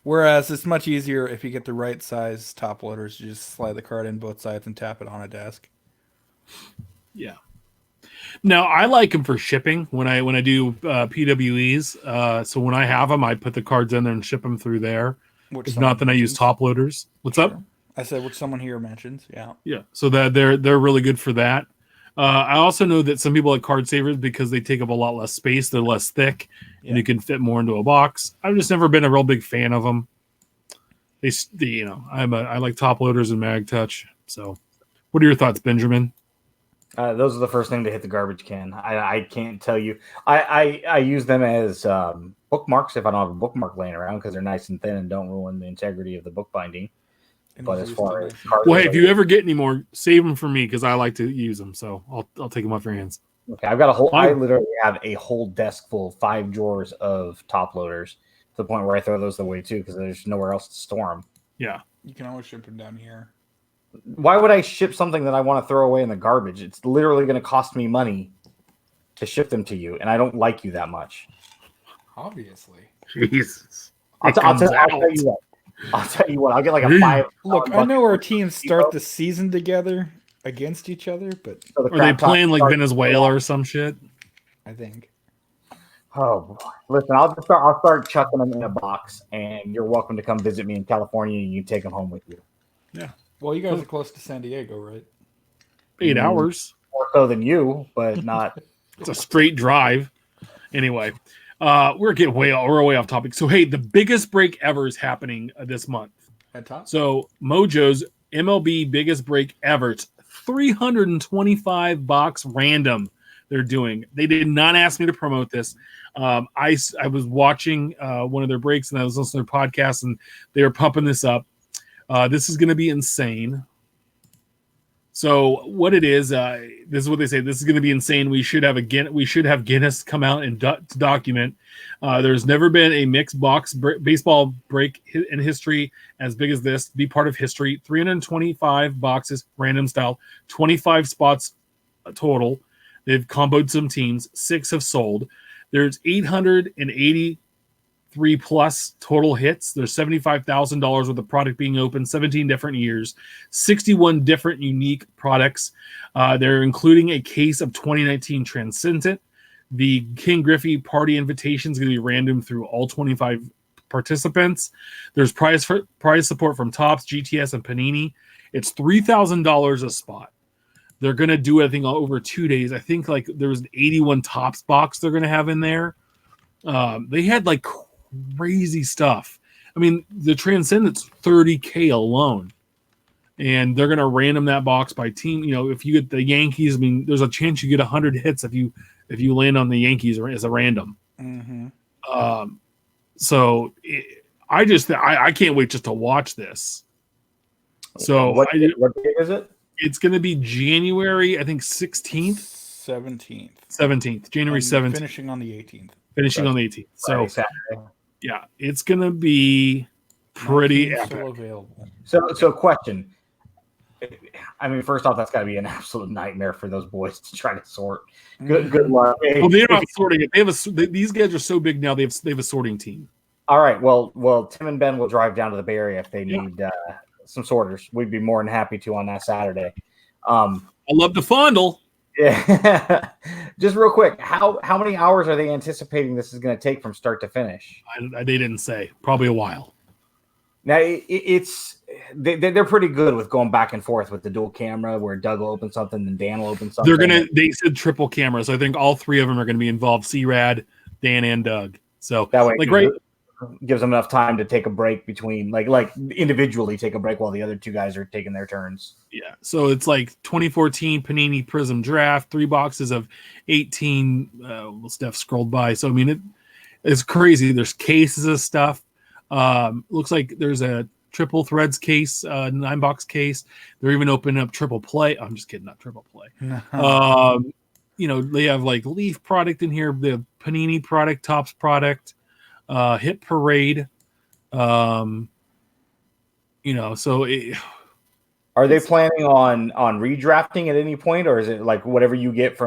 Whereas it's much easier if you get the right size top loaders. You just slide the card in both sides and tap it on a desk. Yeah. Now I like them for shipping when I do PWEs. So when I have them, I put the cards in there and ship them through there. If not, then I use top loaders. What's up? I said which someone here mentions. Yeah. Yeah. So that they're really good for that. I also know that some people like card savers because they take up a lot less space. They're less thick, and you can fit more into a box. I've just never been a real big fan of them. I like top loaders and MagTouch. So, what are your thoughts, Benjamin? Those are the first thing to hit the garbage can. I can't tell you. I use them as bookmarks if I don't have a bookmark laying around because they're nice and thin and don't ruin the integrity of the bookbinding. But as far as hey, if you ever get any more, save them for me because I like to use them. So I'll take them off your hands. Okay, I've got a whole. I literally have a whole desk full, 5 drawers of top loaders to the point where I throw those away too because there's nowhere else to store them. Yeah, you can always ship them down here. Why would I ship something that I want to throw away in the garbage? It's literally going to cost me money to ship them to you, and I don't like you that much. Obviously. Jesus. I'll tell you what. I'll get like a 5. Look, I know our teams start the season together against each other, but are they playing like Venezuela or some shit? I think. Oh boy. Listen, I'll start chucking them in a box, and you're welcome to come visit me in California, and you can take them home with you. Yeah. Well, you guys are close to San Diego, right? 8 hours. More so than you, but not. It's a straight drive. Anyway, we're getting way off topic. So, hey, the biggest break ever is happening this month. At top? So, Mojo's MLB biggest break ever. It's 325 box random they're doing. They did not ask me to promote this. I was watching one of their breaks, and I was listening to their podcast, and they were pumping this up. This is going to be insane. So what it is, this is what they say. This is going to be insane. We should have Guinness come out and document. There's never been a mixed box baseball break in history as big as this. Be part of history. 325 boxes, random style, 25 spots total. They've comboed some teams. 6 have sold. There's 883 plus total hits. There's $75,000 worth of product being opened, 17 different years, 61 different unique products. They're including a case of 2019 Transcendent. The King Griffey Party invitation is going to be random through all 25 participants. There's prize support from Topps, GTS, and Panini. It's $3,000 a spot. They're going to do it, I think, over 2 days. I think like there was an 81 Topps box they're going to have in there. They had like crazy stuff. I mean, the Transcendent's $30K alone, and they're gonna random that box by team. If you get the Yankees, I mean, there's a chance you get 100 hits if you land on the Yankees as a random. Mm-hmm. I can't wait just to watch this. So what day is it? It's going to be January, I think 16th, 17th, January 17th, finishing on the 18th. On the 18th. So Saturday. Yeah, it's gonna be pretty epic. Still available. So question. I mean, first off, that's got to be an absolute nightmare for those boys to try to sort. Good luck. Well, they're not sorting it. These guys are so big now. They have a sorting team. All right. Well, Tim and Ben will drive down to the Bay Area if they need some sorters. We'd be more than happy to on that Saturday. I love to fondle. Yeah. Just real quick, how many hours are they anticipating this is going to take from start to finish? They didn't say. Probably a while. Now they're pretty good with going back and forth with the dual camera, where Doug will open something and Dan will open something. They said triple cameras. I think all three of them are going to be involved. C-Rad, Dan, and Doug. So that way, right. Gives them enough time to take a break between, like individually take a break while the other two guys are taking their turns. Yeah, so it's like 2014 Panini Prism Draft, 3 boxes of 18. Steph scrolled by, so I mean it's crazy. There's cases of stuff. Looks like there's a triple threads case, 9-box case. They're even opening up triple play. I'm just kidding, not triple play. They have like Leaf product in here, the Panini product, Topps product. Hit Parade, so are they planning on redrafting at any point, or is it like whatever you get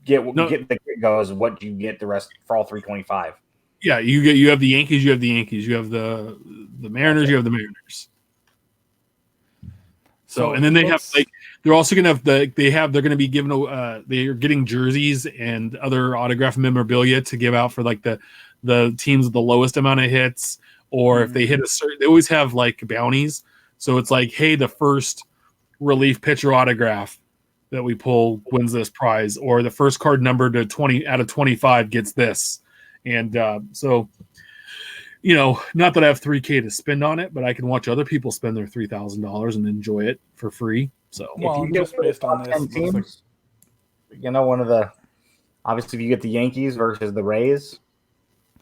get the goes, what you get the rest for all 325? Yeah, you have the Yankees, you have the Mariners, you have the Mariners. So and then they have they're also gonna have they're gonna be giving they're getting jerseys and other autographed memorabilia to give out for like the teams with the lowest amount of hits, or if they hit a certain, they always have like bounties. So it's like, hey, the first relief pitcher autograph that we pull wins this prize, or the first card number to 20 out of 25 gets this. And so, not that I have $3,000 to spend on it, but I can watch other people spend their $3,000 and enjoy it for free. So, well, just based on this, teams, one of the, obviously, if you get the Yankees versus the Rays.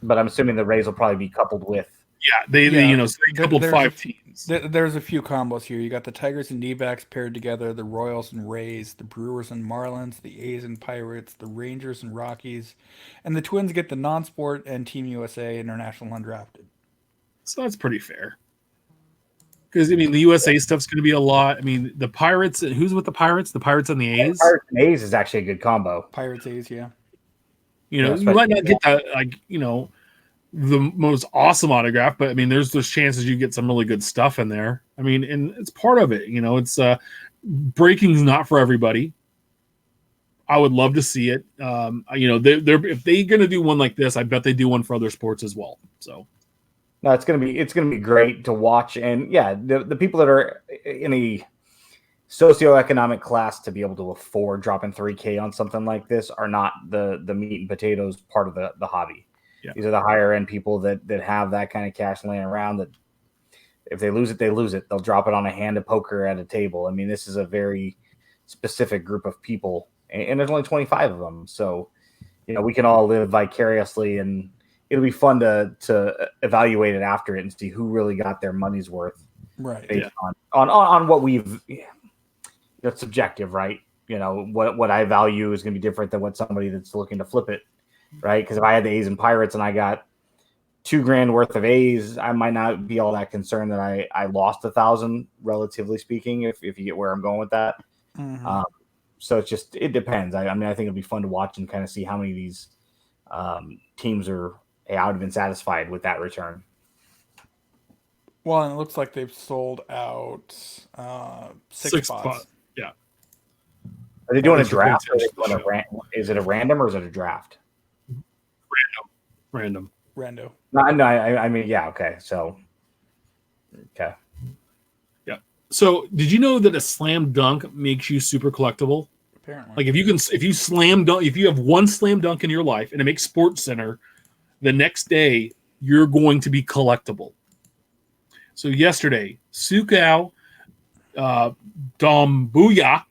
But I'm assuming the Rays will probably be coupled with. Yeah, they coupled 5 teams. There's a few combos here. You got the Tigers and D-backs paired together, the Royals and Rays, the Brewers and Marlins, the A's and Pirates, the Rangers and Rockies, and the Twins get the non-sport and Team USA international undrafted. So that's pretty fair. Because, the USA stuff's going to be a lot. The Pirates, who's with the Pirates? The Pirates and the A's? Pirates and A's is actually a good combo. Pirates, A's, yeah. You might not get that, the most awesome autograph, but there's chances you get some really good stuff in there. And it's part of it. It's breaking's not for everybody. I would love to see it. If they're going to do one like this, I bet they do one for other sports as well. So, no, it's gonna be great to watch. And yeah, the people that are in a socioeconomic class to be able to afford dropping $3,000 on something like this are not the meat and potatoes part of the hobby. Yeah. These are the higher end people that have that kind of cash laying around, that if they lose it, they lose it. They'll drop it on a hand of poker at a table. This is a very specific group of people, and there's only 25 of them. So, we can all live vicariously, and it'll be fun to evaluate it after it and see who really got their money's worth. Right. Based on what we've. That's subjective, right? What I value is going to be different than what somebody that's looking to flip it, right? Because if I had the A's and Pirates and I got $2,000 worth of A's, I might not be all that concerned that I lost 1,000, relatively speaking, if you get where I'm going with that. Mm-hmm. So it depends. I think it'll be fun to watch and kind of see how many of these teams are out have been satisfied with that return. Well, and it looks like they've sold out 6 spots. Yeah. Are they doing a draft? Is it a random or is it a draft? Random. Rando. No, yeah, okay. So, okay. Yeah. So, did you know that a slam dunk makes you super collectible? Apparently. Like if you slam dunk, if you have one slam dunk in your life and it makes Sports Center, the next day you're going to be collectible. So yesterday, Sukau Dombuya,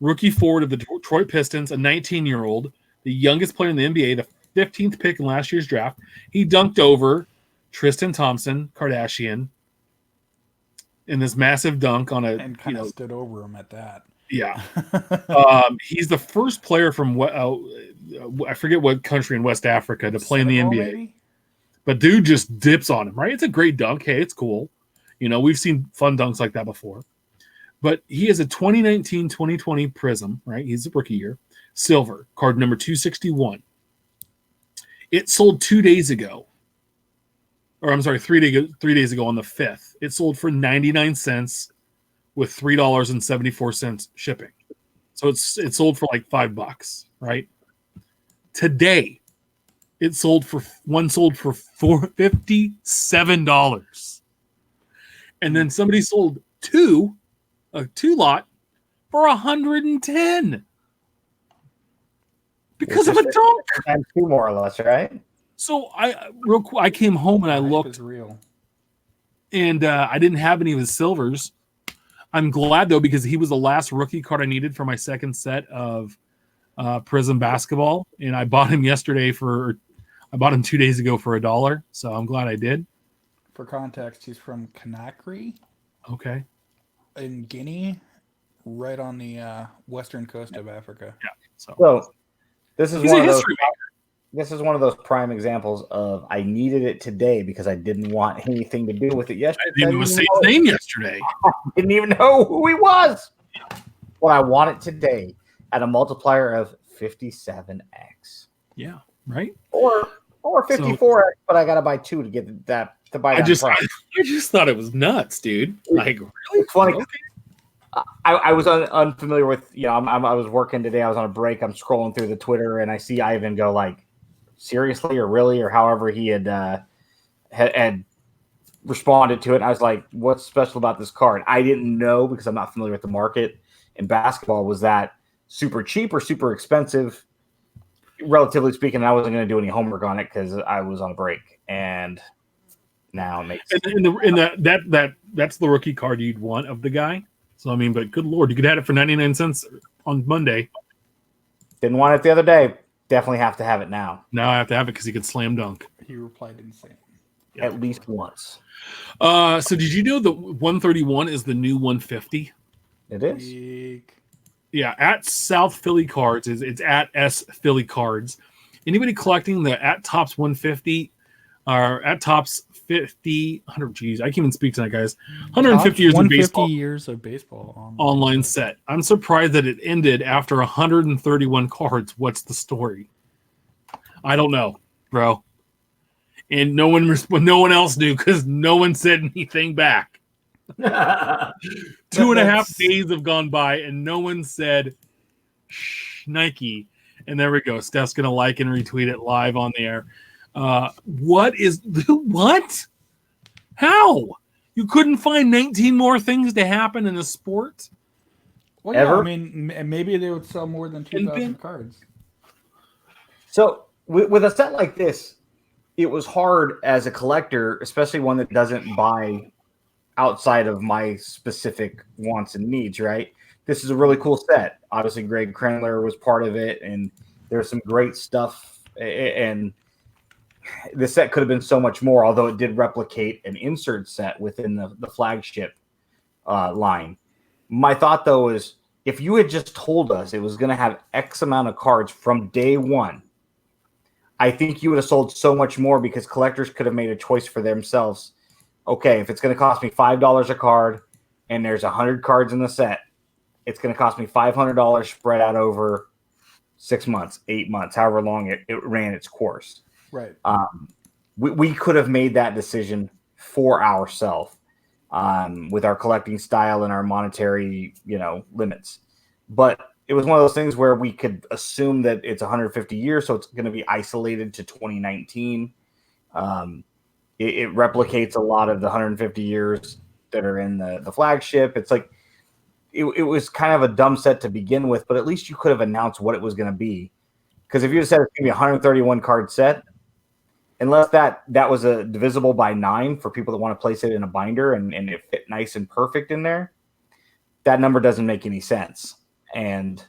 rookie forward of the Detroit Pistons, a 19-year-old, the youngest player in the NBA, the 15th pick in last year's draft. He dunked over Tristan Thompson, Kardashian, in this massive dunk on and kind of stood over him at that. Yeah. He's the first player from I forget what country in West Africa to play Senegal, in the NBA. Maybe? But dude just dips on him, right? It's a great dunk. Hey, it's cool. We've seen fun dunks like that before. But he is a 2019-2020 Prism, right? He's a rookie year. Silver, card number 261. It sold 2 days ago or I'm sorry, 3 days ago on the 5th. It sold for 99 cents with $3.74 shipping. So it sold for like $5, right? Today, it sold for $57. And then somebody sold a two lot for 110 because of a dunk. Times two, more or less, right? So I came home and I looked, real. and I didn't have any of his silvers. I'm glad though, because he was the last rookie card I needed for my second set of Prism basketball, and I bought him 2 days ago for $1. So I'm glad I did. For context, he's from Conakry. Okay. In Guinea, right on the western coast of Africa. Yeah. So this is he's one a of those. history maker. This is one of those prime examples of I needed it today because I didn't want anything to do with it yesterday. I didn't even say his name yesterday. I didn't even know who he was. But I want it today at a multiplier of 57x. Yeah. Right. Or 54x, but I gotta buy 2 to get that to buy that. I just thought it was nuts, dude. Like, really? It's funny. Okay. I was unfamiliar with, I was working today. I was on a break. I'm scrolling through the Twitter and I see Ivan go like, seriously or really, or however he had responded to it. And I was like, what's special about this card? I didn't know, because I'm not familiar with the market in basketball. Was that super cheap or super expensive? Relatively speaking, I wasn't going to do any homework on it because I was on a break. And now it makes sense. That's the rookie card you'd want of the guy. So, I mean, but good Lord, you could have it for 99 cents on Monday. Didn't want it the other day. Definitely have to have it now. Now I have to have it because he could slam dunk. He replied insane. Yeah. At least once. So did you know that 131 is the new 150? It is. Yeah, at South Philly Cards it's at S Philly Cards. Anybody collecting the at Tops 150 or at Tops 50, 100, geez, I can't even speak tonight, guys. 150 years of baseball online set. I'm surprised that it ended after 131 cards. What's the story? I don't know, bro. And no one else knew because no one said anything back. 2.5 days have gone by and no one said shh, Nike. And there we go. Steph's gonna like and retweet it live on the air. What? How? You couldn't find 19 more things to happen in a sport? Well, yeah, I mean, maybe they would sell more than 2,000 cards. So with a set like this, it was hard as a collector, especially one that doesn't buy outside of my specific wants and needs, right? This is a really cool set. Obviously, Greg Cracknell was part of it, and there's some great stuff. And the set could have been so much more, although it did replicate an insert set within the flagship line. My thought, though, is if you had just told us it was going to have X amount of cards from day one, I think you would have sold so much more because collectors could have made a choice for themselves. Okay, if it's going to cost me $5 a card and there's 100 cards in the set, it's going to cost me $500 spread out over 6 months, 8 months, however long it ran its course. Right. We could have made that decision for ourselves with our collecting style and our monetary, limits. But it was one of those things where we could assume that it's 150 years, so it's going to be isolated to 2019. It replicates a lot of the 150 years that are in the flagship. It's like it was kind of a dumb set to begin with, but at least you could have announced what it was going to be. Because if you had said it's going to be a 131 card set, unless that was a divisible by 9 for people that want to place it in a binder and it fit nice and perfect in there, that number doesn't make any sense. And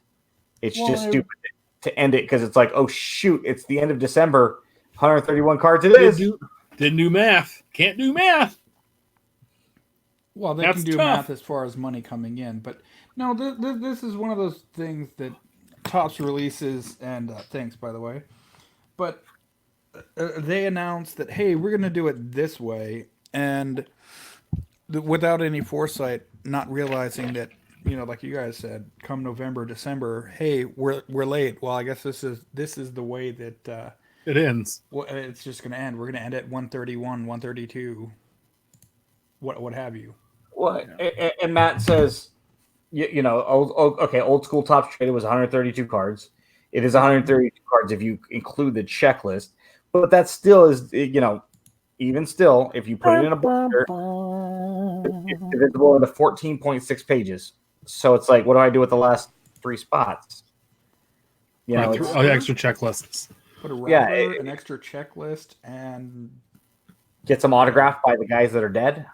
it's just stupid to end it because it's like, oh, shoot, it's the end of December, 131 cards it is. Didn't do math. Can't do math. Well, they can do math as far as money coming in. But no, this is one of those things that Topps releases, and thanks, by the way. But they announced that, hey, we're going to do it this way. And without any foresight, not realizing that, like you guys said, come November, December, hey, we're late. Well, I guess this is the way that It ends. Well, it's just going to end. We're going to end at 131, 132. What have you? Well, and Matt says, old school Topps traded was 132 cards. It is 132 cards if you include the checklist, but that still is, even still, if you put it in a binder, it's divisible into 14.6 pages. So it's like, what do I do with the last 3 spots? Extra checklists. Put a wrapper, an extra checklist, and get some autographed by the guys that are dead.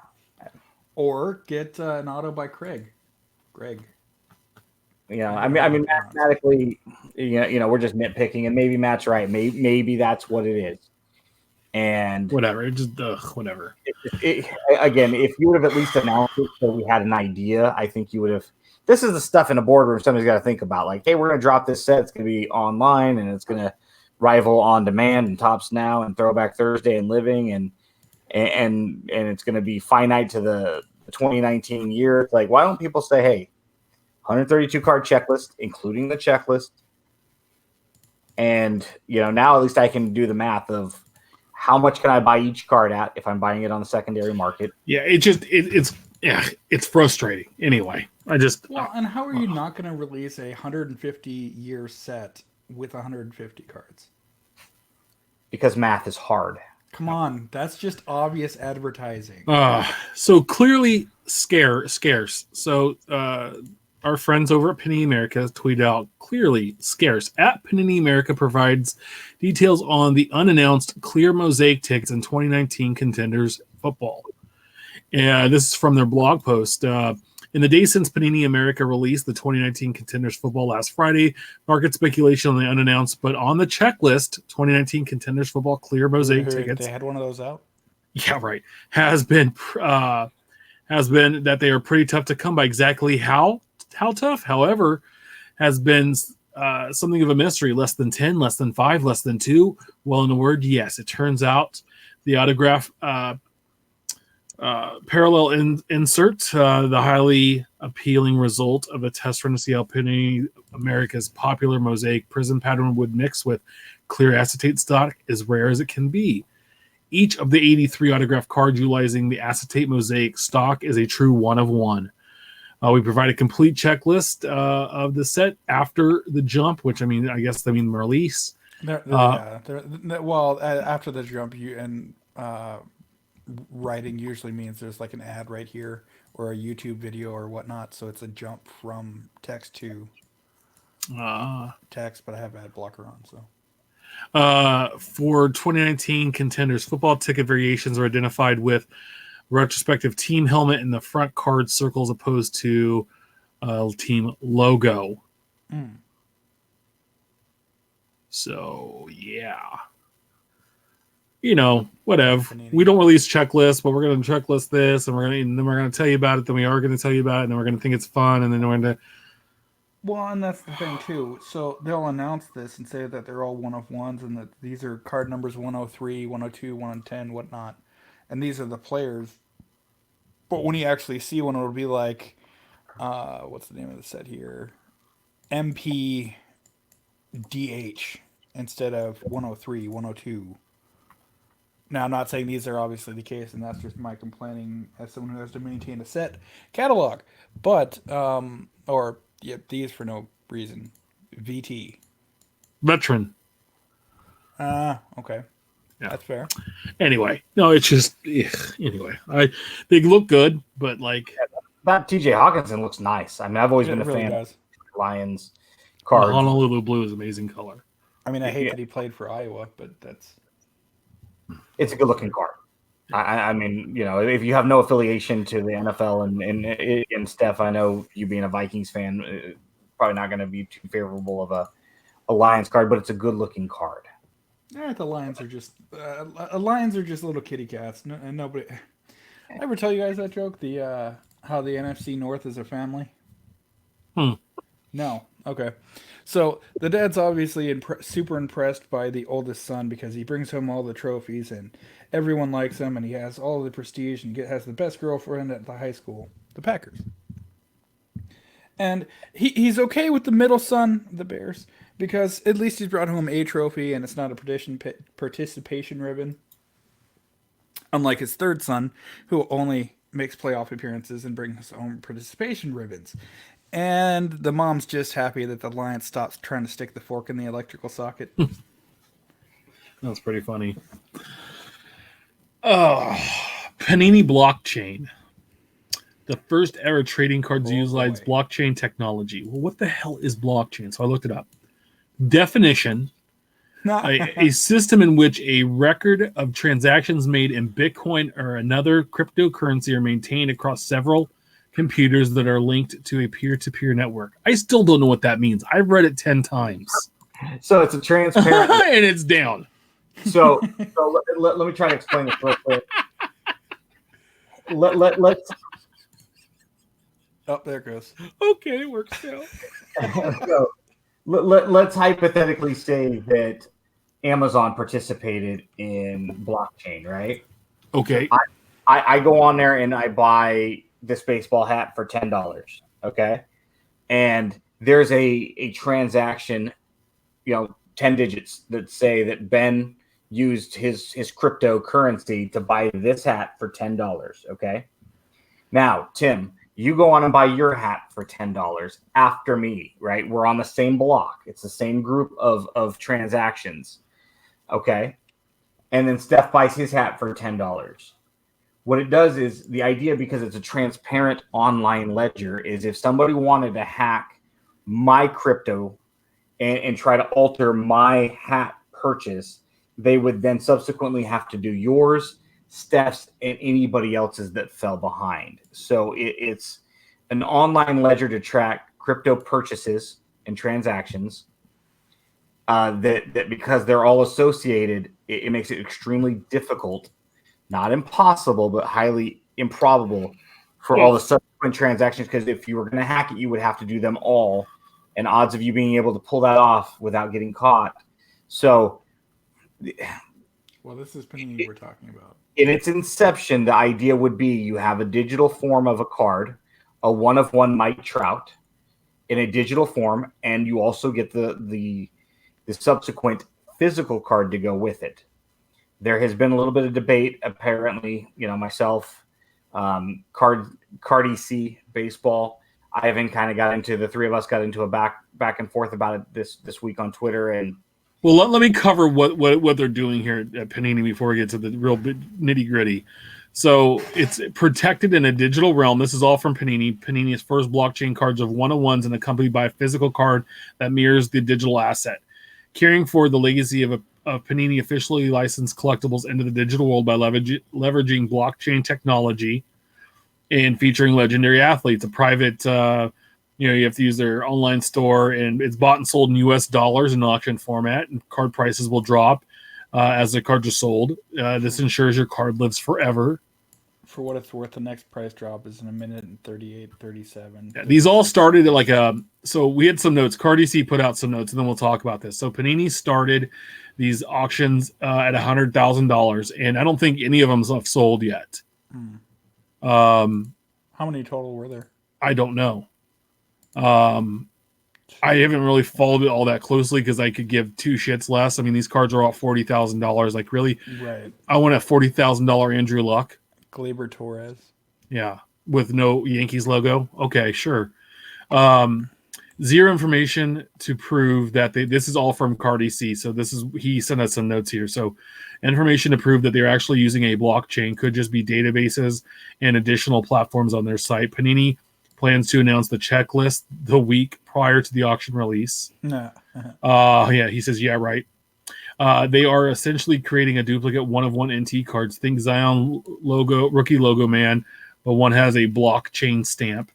Or get an auto by Greg. I mean, mathematically, we're just nitpicking, and maybe Matt's right. Maybe that's what it is. And whatever, just whatever. Again, if you would have at least announced it so we had an idea, I think you would have. This is the stuff in a boardroom somebody's got to think about. Like, hey, we're going to drop this set. It's going to be online, and it's going to rival On Demand and Topps Now and Throwback Thursday and Living, and it's going to be finite to the 2019 year. It's like, why don't people say, hey, 132 card checklist, including the checklist, and now at least I can do the math of how much can I buy each card at if I'm buying it on the secondary market. Yeah, it's frustrating. Anyway, and how are you not going to release a 150 year set with 150 cards? Because math is hard. Come on, that's just obvious advertising. So clearly scarce. So our friends over at Panini America tweet out, clearly scarce. At Panini America provides details on the unannounced clear mosaic tickets in 2019 Contenders football. And this is from their blog post. In the days since Panini America released the 2019 Contenders football last Friday, market speculation on the unannounced, but on the checklist, 2019 Contenders football clear mosaic tickets. They had one of those out? Yeah, right. Has been that they are pretty tough to come by. Exactly how tough, however, has been something of a mystery. Less than 10, less than 5, less than 2. Well, in a word, yes. It turns out the autograph parallel insert, the highly appealing result of a test run to see how Panini America's popular mosaic prism pattern would mix with clear acetate stock, as rare as it can be. Each of the 83 autograph cards utilizing the acetate mosaic stock is a true one of one. We provide a complete checklist of the set after the jump, which I guess release. After the jump, writing usually means there's like an ad right here or a YouTube video or whatnot. So it's a jump from text to text, but I have ad blocker on. So for 2019 Contenders football, ticket variations are identified with retrospective team helmet in the front card circles opposed to team logo. So yeah, whatever. We don't release checklists, but we're going to checklist this, and then we're going to tell you about it. Then we are going to tell you about it, and then we're going to think it's fun, and then we're going to. Well, and that's the thing too. So they'll announce this and say that they're all one of ones, and that these are card numbers 103, 102, 110, whatnot. And these are the players. But when you actually see one, it'll be like, what's the name of the set here? MPDH instead of 103, 102. Now, I'm not saying these are obviously the case, and that's just my complaining as someone who has to maintain a set catalog. But, these for no reason. VT. Veteran. Okay. Yeah. That's fair. Anyway, no, it's just anyway. They look good, but like that TJ Hawkinson looks nice. I've always been a fan of Lions cards. Honolulu blue is amazing color. I hate that he played for Iowa, but it's a good looking card. If you have no affiliation to the NFL and Steph, I know you being a Vikings fan, probably not going to be too favorable of a Lions card, but it's a good looking card. Yeah, the Lions are just little kitty cats. Nobody. I ever tell you guys that joke? How the NFC North is a family. No. Okay. So the dad's obviously super impressed by the oldest son because he brings home all the trophies and everyone likes him and he has all the prestige and has the best girlfriend at the high school, the Packers. And he's okay with the middle son, the Bears, Because at least he's brought home a trophy, and it's not a participation ribbon. Unlike his third son, who only makes playoff appearances and brings home participation ribbons. And the mom's just happy that the Lions stops trying to stick the fork in the electrical socket. That's pretty funny. Oh, Panini BlockChain. The first ever trading cards utilize blockchain technology. Well, what the hell is blockchain? So I looked it up. Definition: a system in which a record of transactions made in Bitcoin or another cryptocurrency are maintained across several computers that are linked to a peer-to-peer network. I still don't know what that means. I've read it 10 times. So it's a transparent... and it's down. So let me try to explain this real quick. Let's... Oh, there it goes. Okay, it works now. So, let's hypothetically say that Amazon participated in blockchain, right? Okay. I go on there and I buy this baseball hat for $10. Okay. And there's a transaction, 10 digits that say that Ben used his cryptocurrency to buy this hat for $10. Okay. Now, Tim, you go on and buy your hat for $10 after me, right? We're on the same block. It's the same group of transactions. Okay. And then Steph buys his hat for $10. What it does is the idea, because it's a transparent online ledger, is if somebody wanted to hack my crypto and try to alter my hat purchase, they would then subsequently have to do yours, Steph's, and anybody else's that fell behind. So it's an online ledger to track crypto purchases and transactions. That because they're all associated, it makes it extremely difficult, not impossible, but highly improbable for all the subsequent transactions. Because if you were going to hack it, you would have to do them all, and odds of you being able to pull that off without getting caught. So, well, this is Panini we're talking about. In its inception, the idea would be you have a digital form of a card, a 1-of-1 Mike Trout, in a digital form, and you also get the subsequent physical card to go with it. There has been a little bit of debate, apparently, myself, Cardi baseball. Ivan kind of got into, the three of us got into a back and forth about it this week on Twitter. And well, let me cover what they're doing here at Panini before we get to the real nitty gritty. So it's protected in a digital realm. This is all from Panini. Panini's first blockchain cards of 1-of-1s and accompanied by a physical card that mirrors the digital asset, carrying forward the legacy of Panini officially licensed collectibles into the digital world by leveraging blockchain technology and featuring legendary athletes. A private, you have to use their online store, and it's bought and sold in U.S. dollars in auction format, and card prices will drop as the cards are sold. This ensures your card lives forever. For what it's worth, the next price drop is in 1:38:37. Yeah, these all started at so we had some notes. CardDC put out some notes, and then we'll talk about this. So Panini started these auctions at $100,000, and I don't think any of them have sold yet. How many total were there? I don't know. I haven't really followed it all that closely because I could give two shits less. I mean, these cards are all $40,000. Like, really? Right. I want a $40,000 Andrew Luck. Gleyber Torres. Yeah, with no Yankees logo. Okay, sure. Zero information to prove that this is all from CardDC. So he sent us some notes here. So information to prove that they're actually using a blockchain, could just be databases and additional platforms on their site. Panini plans to announce the checklist the week prior to the auction release. Yeah, he says, yeah, right. They are essentially creating a duplicate 1-of-1 NT cards. Think Zion logo, rookie logo man, but one has a blockchain stamp.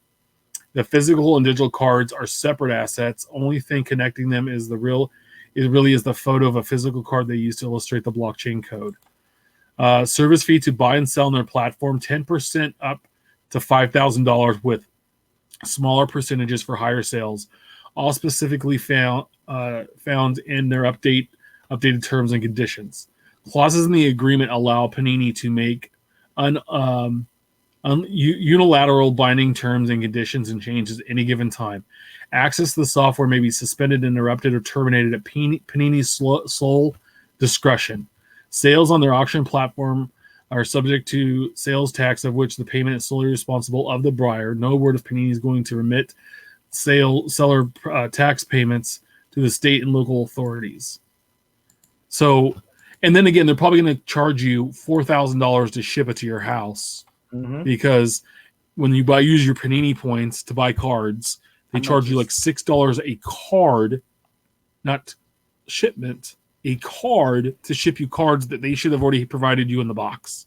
The physical and digital cards are separate assets. Only thing connecting them is the photo of a physical card they use to illustrate the blockchain code. Service fee to buy and sell on their platform, 10% up to $5,000 with smaller percentages for higher sales. All specifically found in their updated terms and conditions. Clauses in the agreement allow Panini to make Unilateral binding terms and conditions and changes at any given time. Access to the software may be suspended, interrupted, or terminated at Panini's sole discretion. Sales on their auction platform are subject to sales tax, of which the payment is solely responsible of the buyer. No word if Panini is going to remit seller tax payments to the state and local authorities. So, and then again, they're probably going to charge you $4,000 to ship it to your house, because when you use your Panini points to buy cards, they charge you like $6 a card, not shipment, a card to ship you cards that they should have already provided you in the box.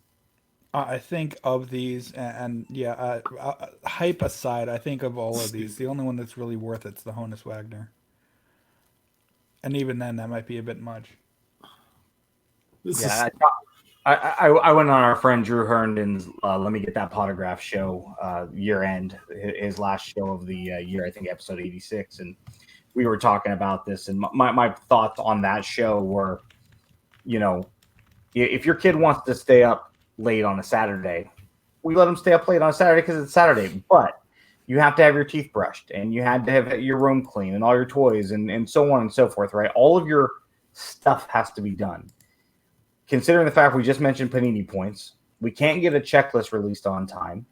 I think of these, and hype aside, I think of all of these, the only one that's really worth it's the Honus Wagner. And even then, that might be a bit much. I went on our friend Drew Herndon's Let Me Get That Potograph show year end, his last show of the year, I think episode 86, and we were talking about this, and my thoughts on that show were, if your kid wants to stay up late on a Saturday, we let them stay up late on a Saturday because it's Saturday, but you have to have your teeth brushed, and you had to have your room clean and all your toys and so on and so forth, right? All of your stuff has to be done. Considering the fact we just mentioned Panini points, we can't get a checklist released on time.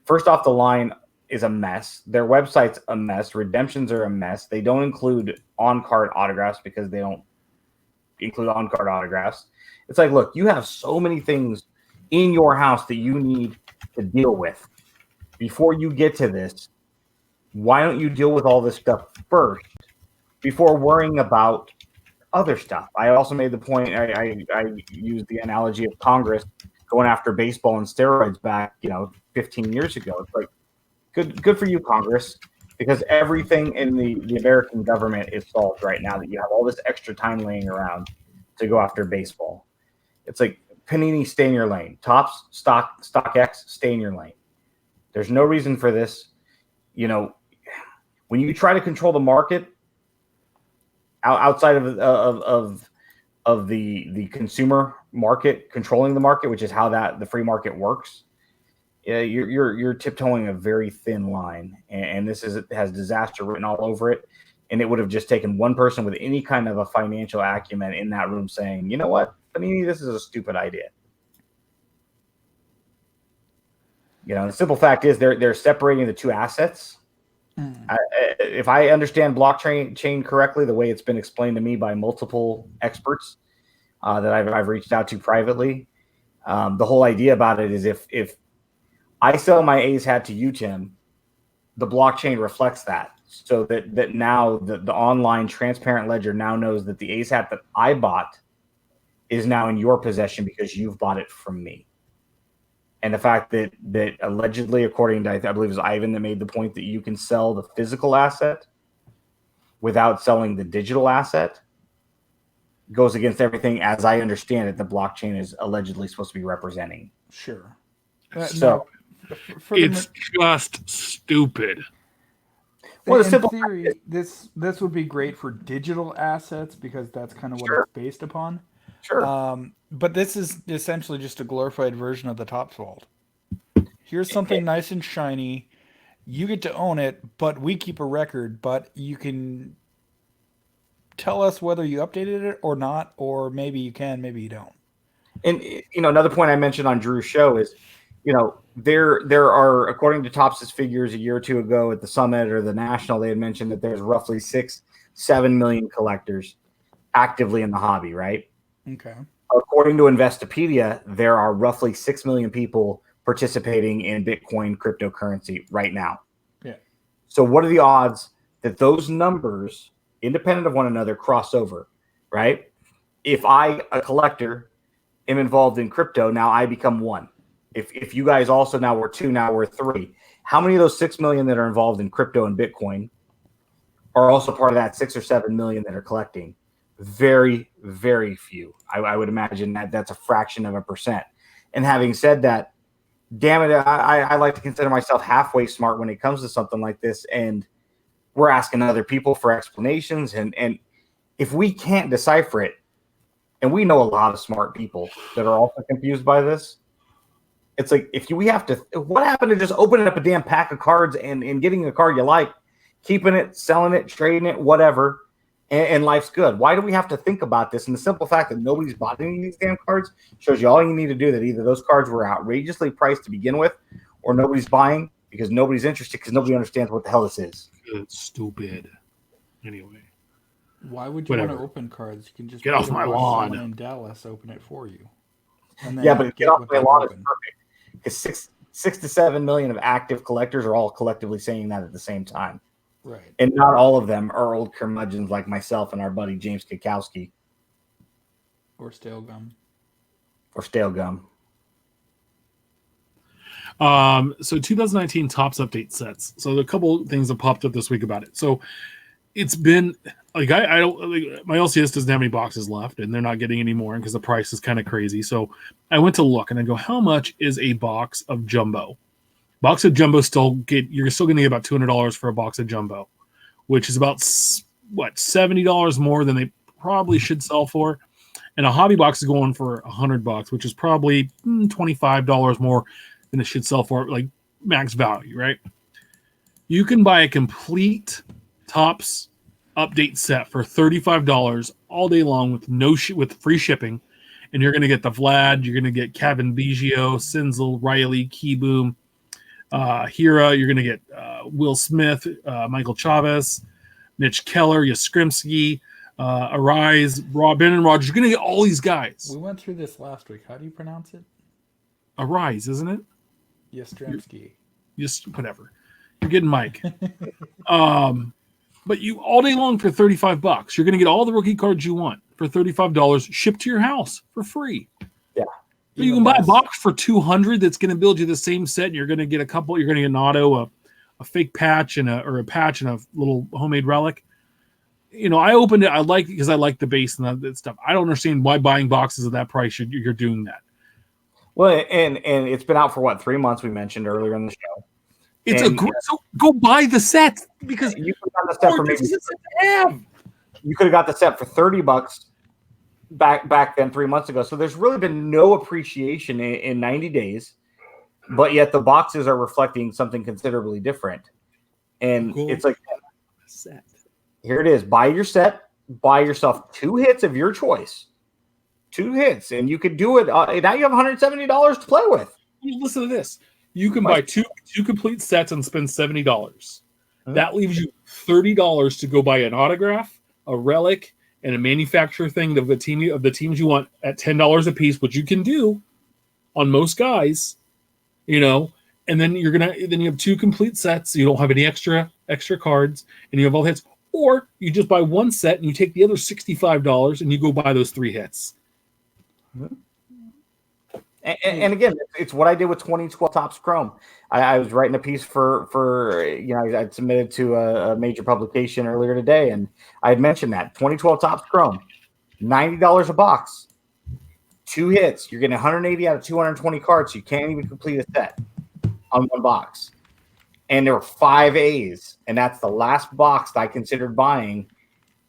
First off the line is a mess. Their website's a mess. Redemptions are a mess. They don't include on-card autographs because they don't include on-card autographs. It's like, look, you have so many things in your house that you need to deal with before you get to this. Why don't you deal with all this stuff first before worrying about other stuff? I also made the point, I used the analogy of Congress going after baseball and steroids back, 15 years ago. It's like, good for you, Congress, because everything in the American government is solved right now that you have all this extra time laying around to go after baseball. It's like, Panini, stay in your lane. Topps, StockX, stay in your lane. There's no reason for this. When you try to control the market outside of the consumer market, controlling the market, which is how the free market works, you're tiptoeing a very thin line, and this has disaster written all over it. And it would have just taken one person with any kind of a financial acumen in that room saying, you know what, Panini, this is a stupid idea. The simple fact is they're separating the two assets. If I understand blockchain correctly, the way it's been explained to me by multiple experts that I've reached out to privately, the whole idea about it is if I sell my A's hat to you, Tim, the blockchain reflects that, so that now the online transparent ledger now knows that the A's hat that I bought is now in your possession because you've bought it from me. And the fact that allegedly, according to, I believe it was Ivan that made the point that you can sell the physical asset without selling the digital asset goes against everything, as I understand it, the blockchain is allegedly supposed to be representing. Sure. It's just stupid. Well, in theory, this would be great for digital assets because that's kind of what it's based upon. Sure. But this is essentially just a glorified version of the Topps vault. Here's something nice and shiny. You get to own it, but we keep a record. But you can tell us whether you updated it or not, or maybe you can, maybe you don't. And another point I mentioned on Drew's show is, there are, according to Topps' figures a year or two ago at the Summit or the National, they had mentioned that there's roughly 6-7 million collectors actively in the hobby, right? Okay. According to Investopedia, there are roughly 6 million people participating in Bitcoin cryptocurrency right now. Yeah. So what are the odds that those numbers, independent of one another, cross over, right? If I, a collector, am involved in crypto, now I become one. If you guys also now were 2, now we're 3. How many of those 6 million that are involved in crypto and Bitcoin are also part of that 6 or 7 million that are collecting? Very, very few. I would imagine that's a fraction of a percent. And having said that, damn it, I like to consider myself halfway smart when it comes to something like this. And we're asking other people for explanations. And if we can't decipher it, and we know a lot of smart people that are also confused by this, It's like we have to. What happened to just opening up a damn pack of cards and getting a card you like, keeping it, selling it, trading it, whatever, and life's good. Why do we have to think about this? And the simple fact that nobody's bought any of these damn cards shows you all you need to do. That either those cards were outrageously priced to begin with, or nobody's buying because nobody's interested because nobody understands what the hell this is. It's stupid. Anyway. Why would you want to open cards? You can just get off my lawn. In Dallas, open it for you. And then but get off my lawn is perfect. Because 6 to 7 million of active collectors are all collectively saying that at the same time. Right. And not all of them are old curmudgeons like myself and our buddy James Kikowski. Or stale gum. So 2019 Topps update sets. So a couple things that popped up this week about it. So it's been like I don't like, my LCS doesn't have any boxes left, and they're not getting any more because the price is kind of crazy. So I went to look and I go, how much is a box of jumbo? Box of jumbo you're still going to get about $200 for a box of jumbo, which is about $70 more than they probably should sell for. And a hobby box is going for $100, which is probably $25 more than it should sell for, like max value, right? You can buy a complete Topps update set for $35 all day long with free shipping, and you're going to get the Vlad, you're going to get Kevin Biggio, Sinzel, Riley, Keyboom, Hira, you're going to get Will Smith, Michael Chavez, Mitch Keller, Yastrzemski, Arise, Ben and Rogers. You're going to get all these guys. We went through this last week. How do you pronounce it? Arise, isn't it? Yastrzemski. Just whatever. You're getting Mike. But you all day long for $35, you're going to get all the rookie cards you want for $35 shipped to your house for free. Yeah. So you can buy a box for $200 that's going to build you the same set, and you're going to get a couple. You're going to get an auto, a fake patch, or a patch and a little homemade relic. You know, I opened it. I like it because I like the base and that stuff. I don't understand why buying boxes at that price you're doing that. Well, and it's been out for 3 months? We mentioned earlier in the show. It's so go buy the set because you could have got the set for maybe you could have got the set for $30 back then 3 months ago. So there's really been no appreciation in 90 days, but yet the boxes are reflecting something considerably different. And it's like set. Here it is. Buy your set. Buy yourself 2 hits of your choice. 2 hits, and you could do it. Now you have $170 to play with. Listen to this. You can buy two complete sets and spend $70. Mm-hmm. That leaves you $30 to go buy an autograph, a relic, and a manufacturer thing of the teams you want at $10 a piece, which you can do on most guys, you know. And then you have 2 complete sets. So you don't have any extra cards, and you have all the hits. Or you just buy 1 set and you take the other $65 and you go buy those 3 hits. Mm-hmm. And again, it's what I did with 2012 Topps Chrome. I was writing a piece for I'd submitted to a major publication earlier today, and I had mentioned that 2012 Topps Chrome, $90 a box, 2 hits. You're getting 180 out of 220 cards. So you can't even complete a set on 1 box. And there were 5 A's, and that's the last box that I considered buying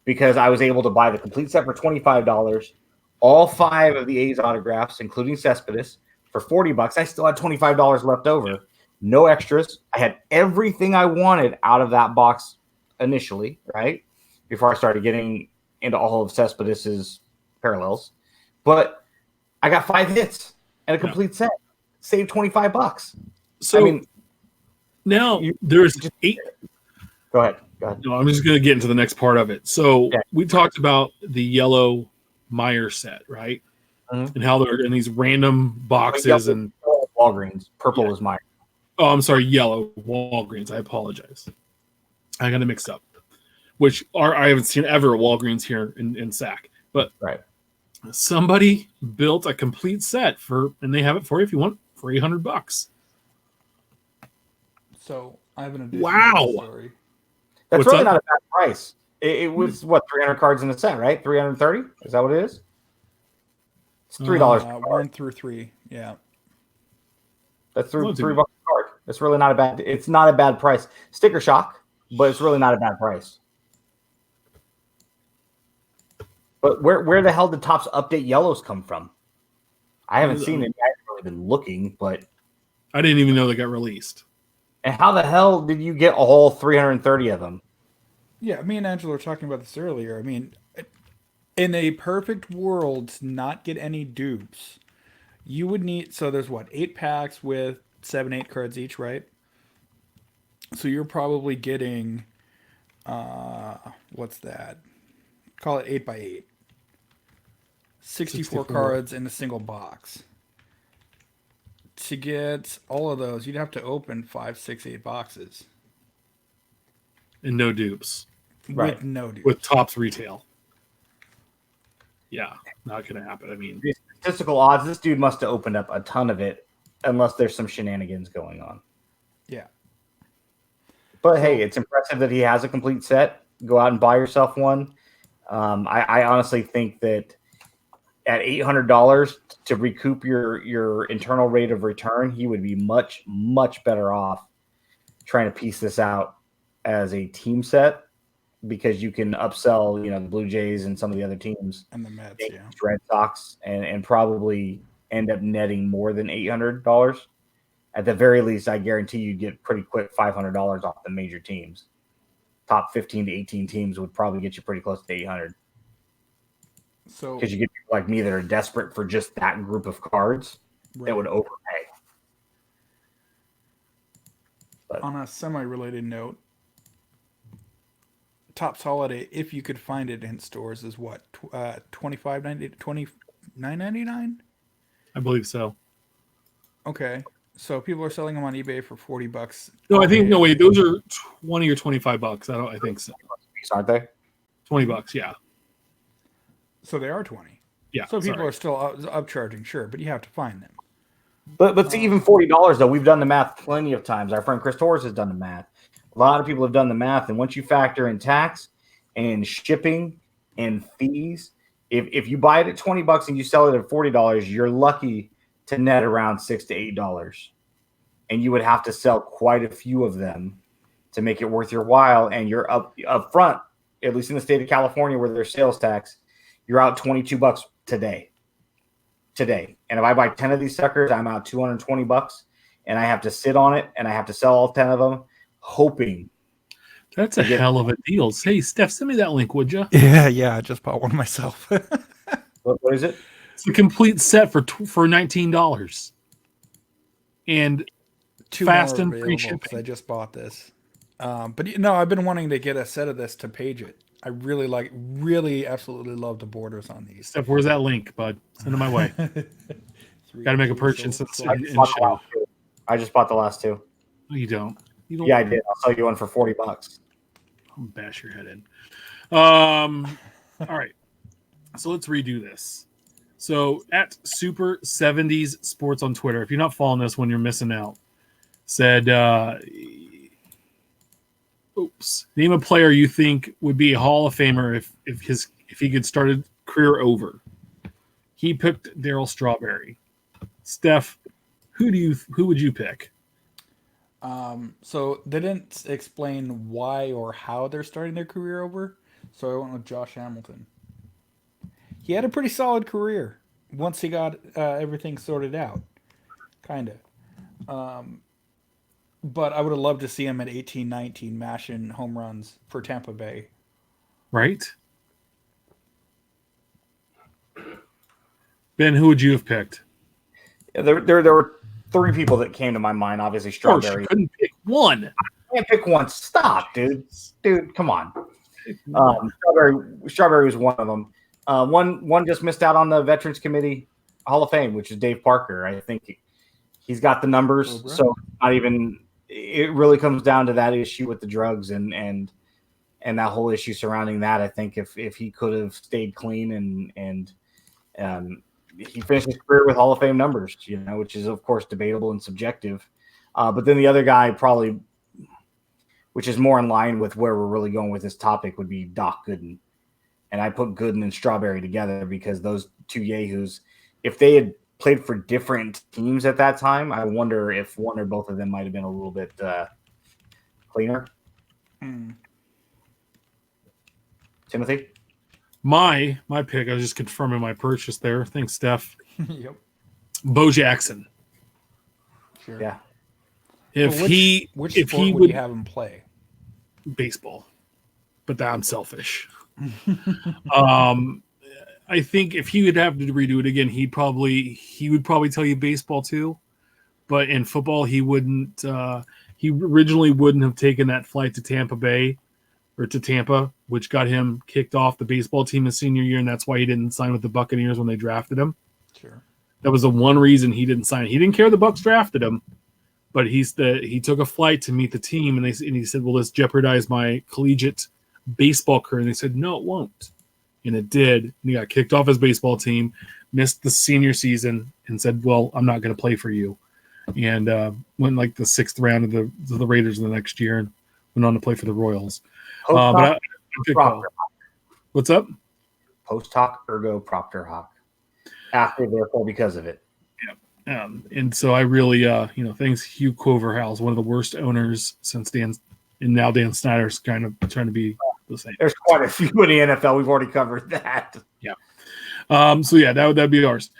because I was able to buy the complete set for $25. All 5 of the A's autographs, including Cespedes, for $40. I still had $25 left over. No extras. I had everything I wanted out of that box initially, right? Before I started getting into all of Cespedes's parallels. But I got 5 hits and a complete set. Saved $25. So now there's 8. Go ahead. No, I'm just going to get into the next part of it. So we talked about the yellow Meyer set, right? Mm-hmm. And how they're in these random boxes and Walgreens. Purple is Meyer. Oh, I'm sorry, yellow Walgreens. I apologize. I got it mixed up. I haven't seen ever at Walgreens here in Sac. But somebody built a complete set and they have it for you if you want for $800. So I have an additional story. That's really not a bad price. It was 300 cards in a set, right? 330? Is that what it is? It's $3. 1 through 3, yeah. That's $3 a card. It's really not a bad. It's not a bad price. Sticker shock, but it's really not a bad price. But where the hell did Topps update yellows come from? I haven't seen it. I haven't really been looking, but I didn't even know they got released. And how the hell did you get all 330 of them? Yeah, me and Angela were talking about this earlier. I mean, in a perfect world, to not get any dupes, you would need. So there's what, 8 packs with 7, 8 cards each, right? So you're probably getting, what's that? Call it 8 by 8. 64 cards in a single box. To get all of those, you'd have to open 5, 6, 8 boxes. And no dupes. Right. With no dupes. With Topps retail. Yeah, not going to happen. I mean, The statistical odds, this dude must have opened up a ton of it, unless there's some shenanigans going on. Yeah. But hey, it's impressive that he has a complete set. Go out and buy yourself one. I honestly think that at $800 to recoup your internal rate of return, he would be much, much better off trying to piece this out as a team set, because you can upsell, the Blue Jays and some of the other teams And the Mets, yeah. Red Sox, and probably end up netting more than $800. At the very least, I guarantee you'd get pretty quick $500 off the major teams. Top 15 to 18 teams would probably get you pretty close to 800. So Because you get people like me that are desperate for just that group of cards that would overpay. But on a semi-related note, Topps Holiday, if you could find it in stores, is what, $25.90, $29.99? I believe so. Okay, so people are selling them on eBay for $40. No, I think wait, those are 20 or $25. I think so. aren't they? $20, yeah. So they are 20. Yeah. So people are still upcharging, sure, but you have to find them. But see, even $40 though, we've done the math plenty of times. Our friend Chris Torres has done the math. A lot of people have done the math, and once you factor in tax and shipping and fees, if you buy it at $20 and you sell it at $40, you're lucky to net around $6 to $8, and you would have to sell quite a few of them to make it worth your while. And you're up front, at least in the state of California where there's sales tax, you're out $22 today. And if I buy 10 of these suckers, I'm out $220, and I have to sit on it, and I have to sell all 10 of them, hoping. That's a hell of a deal. Hey, Steph, send me that link, would you? Yeah, I just bought one myself. What is it? It's a complete set for $19. And Two fast more and free available 'cause shipping. I just bought this. But I've been wanting to get a set of this to page it. I really absolutely love the borders on these. Steph, where's that link, bud? Send it my way. Got to make a purchase and show. I just bought the last two. No, you don't. Yeah, I did. I'll sell you one for $40. I'll bash your head in. All right. So let's redo this. So at Super 70s Sports on Twitter, if you're not following this one, you're missing out. Said, name a player you think would be a Hall of Famer if he could start a career over. He picked Darryl Strawberry. Steph, who would you pick? So they didn't explain why or how they're starting their career over. So I went with Josh Hamilton. He had a pretty solid career once he got everything sorted out, kind of. But I would have loved to see him at 18-19 mashing home runs for Tampa Bay. Right? Ben, who would you have picked? Yeah, there were three people that came to my mind. Obviously, Strawberry. You couldn't pick one. I can't pick one. Stop, dude. Dude, come on. Strawberry was one of them. One just missed out on the Veterans Committee Hall of Fame, which is Dave Parker. I think he's got the numbers, so not even. It really comes down to that issue with the drugs and that whole issue surrounding that. I think if he could have stayed clean and he finished his career with Hall of Fame numbers, which is of course debatable and subjective. But then the other guy probably, which is more in line with where we're really going with this topic, would be Doc Gooden. And I put Gooden and Strawberry together because those two yahoos, if they had played for different teams at that time, I wonder if one or both of them might have been a little bit cleaner. Timothy? My pick, I was just confirming my purchase there. Thanks, Steph. Yep. Bo Jackson. Sure. Yeah. If Well, which if sport he would you have him play? baseball, but I'm selfish. I think if he would have to redo it again, he would probably tell you baseball too. But in football, he wouldn't. He originally wouldn't have taken that flight to Tampa Bay or to Tampa, which got him kicked off the baseball team his senior year, and that's why he didn't sign with the Buccaneers when they drafted him. Sure. That was the one reason he didn't sign. He didn't care the Bucs drafted him, but he took a flight to meet the team, and he said, "Will this jeopardize my collegiate baseball career?" And they said, "No, it won't." And it did. And he got kicked off his baseball team, missed the senior season, and said, "Well, I'm not going to play for you." And went like the 6th round of the Raiders the next year, and went on to play for the Royals. What's up? Post hoc ergo propter hoc. After, therefore, because of it. Yeah. And so I really, thanks Hugh Culverhouse, one of the worst owners since Dan Snyder's kind of trying to be the same. There's quite a few in the NFL. We've already covered that. Yeah. So yeah, that'd be ours.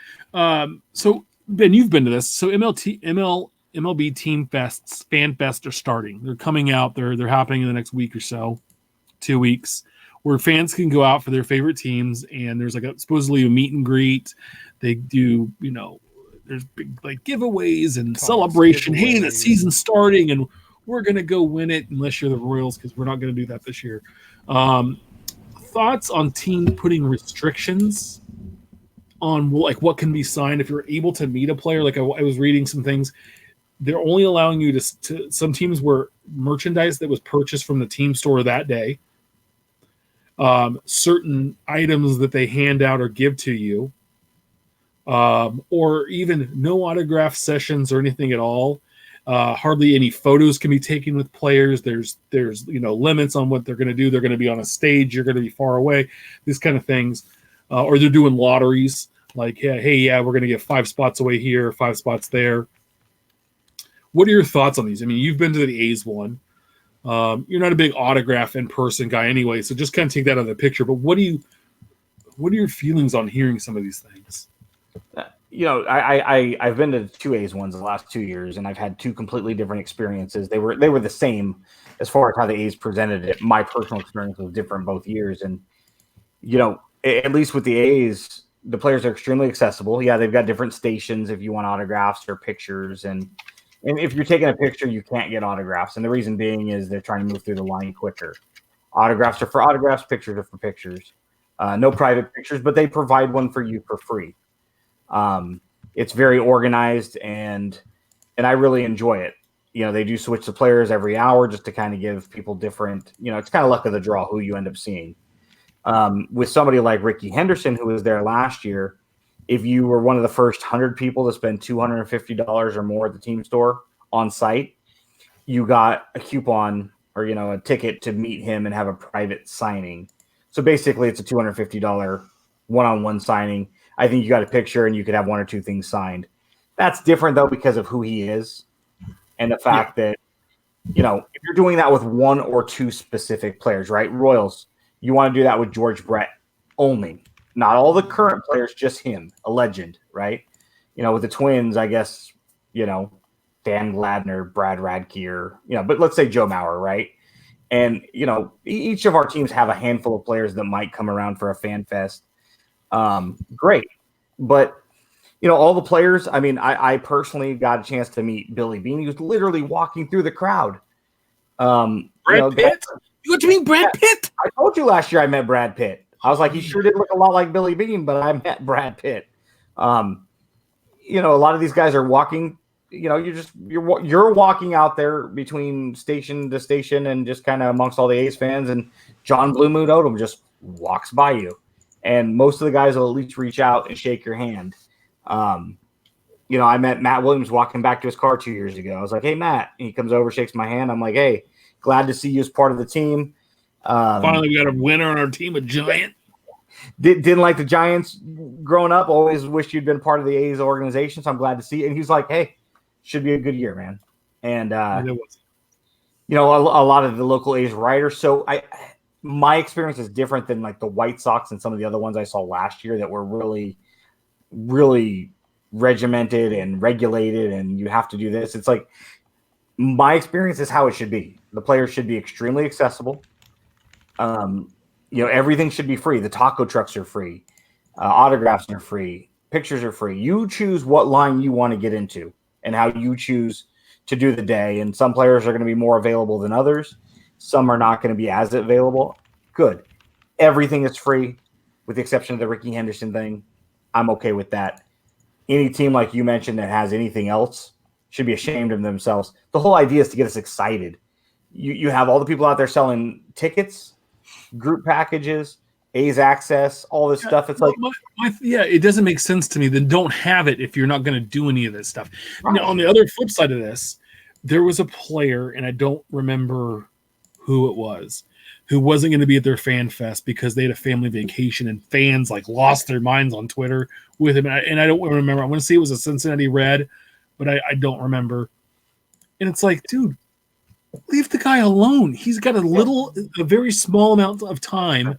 So Ben, you've been to this. So MLB Team Fests, Fan Fest are starting. They're coming out. They're happening in the next week or so, 2 weeks, where fans can go out for their favorite teams, and there's supposedly a meet and greet. They do, there's big giveaways and celebration. Hey, the season's starting, and we're gonna go win it. Unless you're the Royals, because we're not gonna do that this year. Thoughts on team putting restrictions on what can be signed if you're able to meet a player? I was reading some things. They're only allowing you to some teams were merchandise that was purchased from the team store that day. Certain items that they hand out or give to you, or even no autograph sessions or anything at all. Hardly any photos can be taken with players. There's limits on what they're going to do. They're going to be on a stage. You're going to be far away. These kind of things, or they're doing lotteries. We're going to get 5 spots away here, 5 spots there. What are your thoughts on these? I mean, you've been to the A's one. You're not a big autograph in person guy anyway, so just kind of take that out of the picture. But what are your feelings on hearing some of these things? I've been to 2 A's ones the last 2 years, and I've had 2 completely different experiences. They were the same as far as how the A's presented it. My personal experience was different both years, and at least with the A's, the players are extremely accessible. Yeah, they've got different stations if you want autographs or pictures, and if you're taking a picture, you can't get autographs. And the reason being is they're trying to move through the line quicker. Autographs are for autographs, pictures are for pictures. No private pictures, but they provide one for you for free. It's very organized, and I really enjoy it. They do switch the players every hour just to kind of give people different, it's kind of luck of the draw who you end up seeing. With somebody like Ricky Henderson, who was there last year, if you were one of the first 100 people to spend $250 or more at the team store on site, you got a coupon or, a ticket to meet him and have a private signing. So basically it's a $250 one-on-one signing. I think you got a picture and you could have 1 or 2 things signed. That's different though, because of who he is and the fact that, if you're doing that with 1 or 2 specific players, right? Royals, you want to do that with George Brett only. Not all the current players, just him, a legend, right? With the Twins, I guess, Dan Gladner, Brad Radke, or, but let's say Joe Mauer, right? And, each of our teams have a handful of players that might come around for a fan fest. Great. But, all the players, I mean, I personally got a chance to meet Billy Beane. He was literally walking through the crowd. Brad Pitt? You got to meet Brad Pitt? I told you last year I met Brad Pitt. I was like, he sure did look a lot like Billy Beane, but I met Brad Pitt. A lot of these guys are walking. You're walking out there between station to station and just kind of amongst all the A's fans, and John Blue Moon Odom just walks by you, and most of the guys will at least reach out and shake your hand. I met Matt Williams walking back to his car 2 years ago. I was like, "Hey, Matt," and he comes over, shakes my hand. I'm like, "Hey, glad to see you as part of the team." Finally, we got a winner on our team, a Giant. Didn't like the Giants growing up. Always wished you'd been part of the A's organization. So I'm glad to see it. And he was like, "Hey, should be a good year, man." And a lot of the local A's writers. So my experience is different than like the White Sox and some of the other ones I saw last year that were really, really regimented and regulated, and you have to do this. It's like my experience is how it should be. The players should be extremely accessible. Everything should be free. The taco trucks are free. Autographs are free. Pictures are free. You choose what line you want to get into and how you choose to do the day. And some players are going to be more available than others. Some are not going to be as available. Good. Everything is free with the exception of the Ricky Henderson thing. I'm okay with that. Any team, like you mentioned, that has anything else should be ashamed of themselves. The whole idea is to get us excited. You have all the people out there selling tickets, group packages, A's access, all this stuff. It's like, it doesn't make sense to me. Then don't have it if you're not going to do any of this stuff. Right. Now, on the other flip side of this, there was a player, and I don't remember who it was, who wasn't going to be at their fan fest because they had a family vacation, and fans like lost their minds on Twitter with him. And I don't remember. I want to say it was a Cincinnati Red, but I don't remember. And it's like, dude, leave the guy alone. He's got a very small amount of time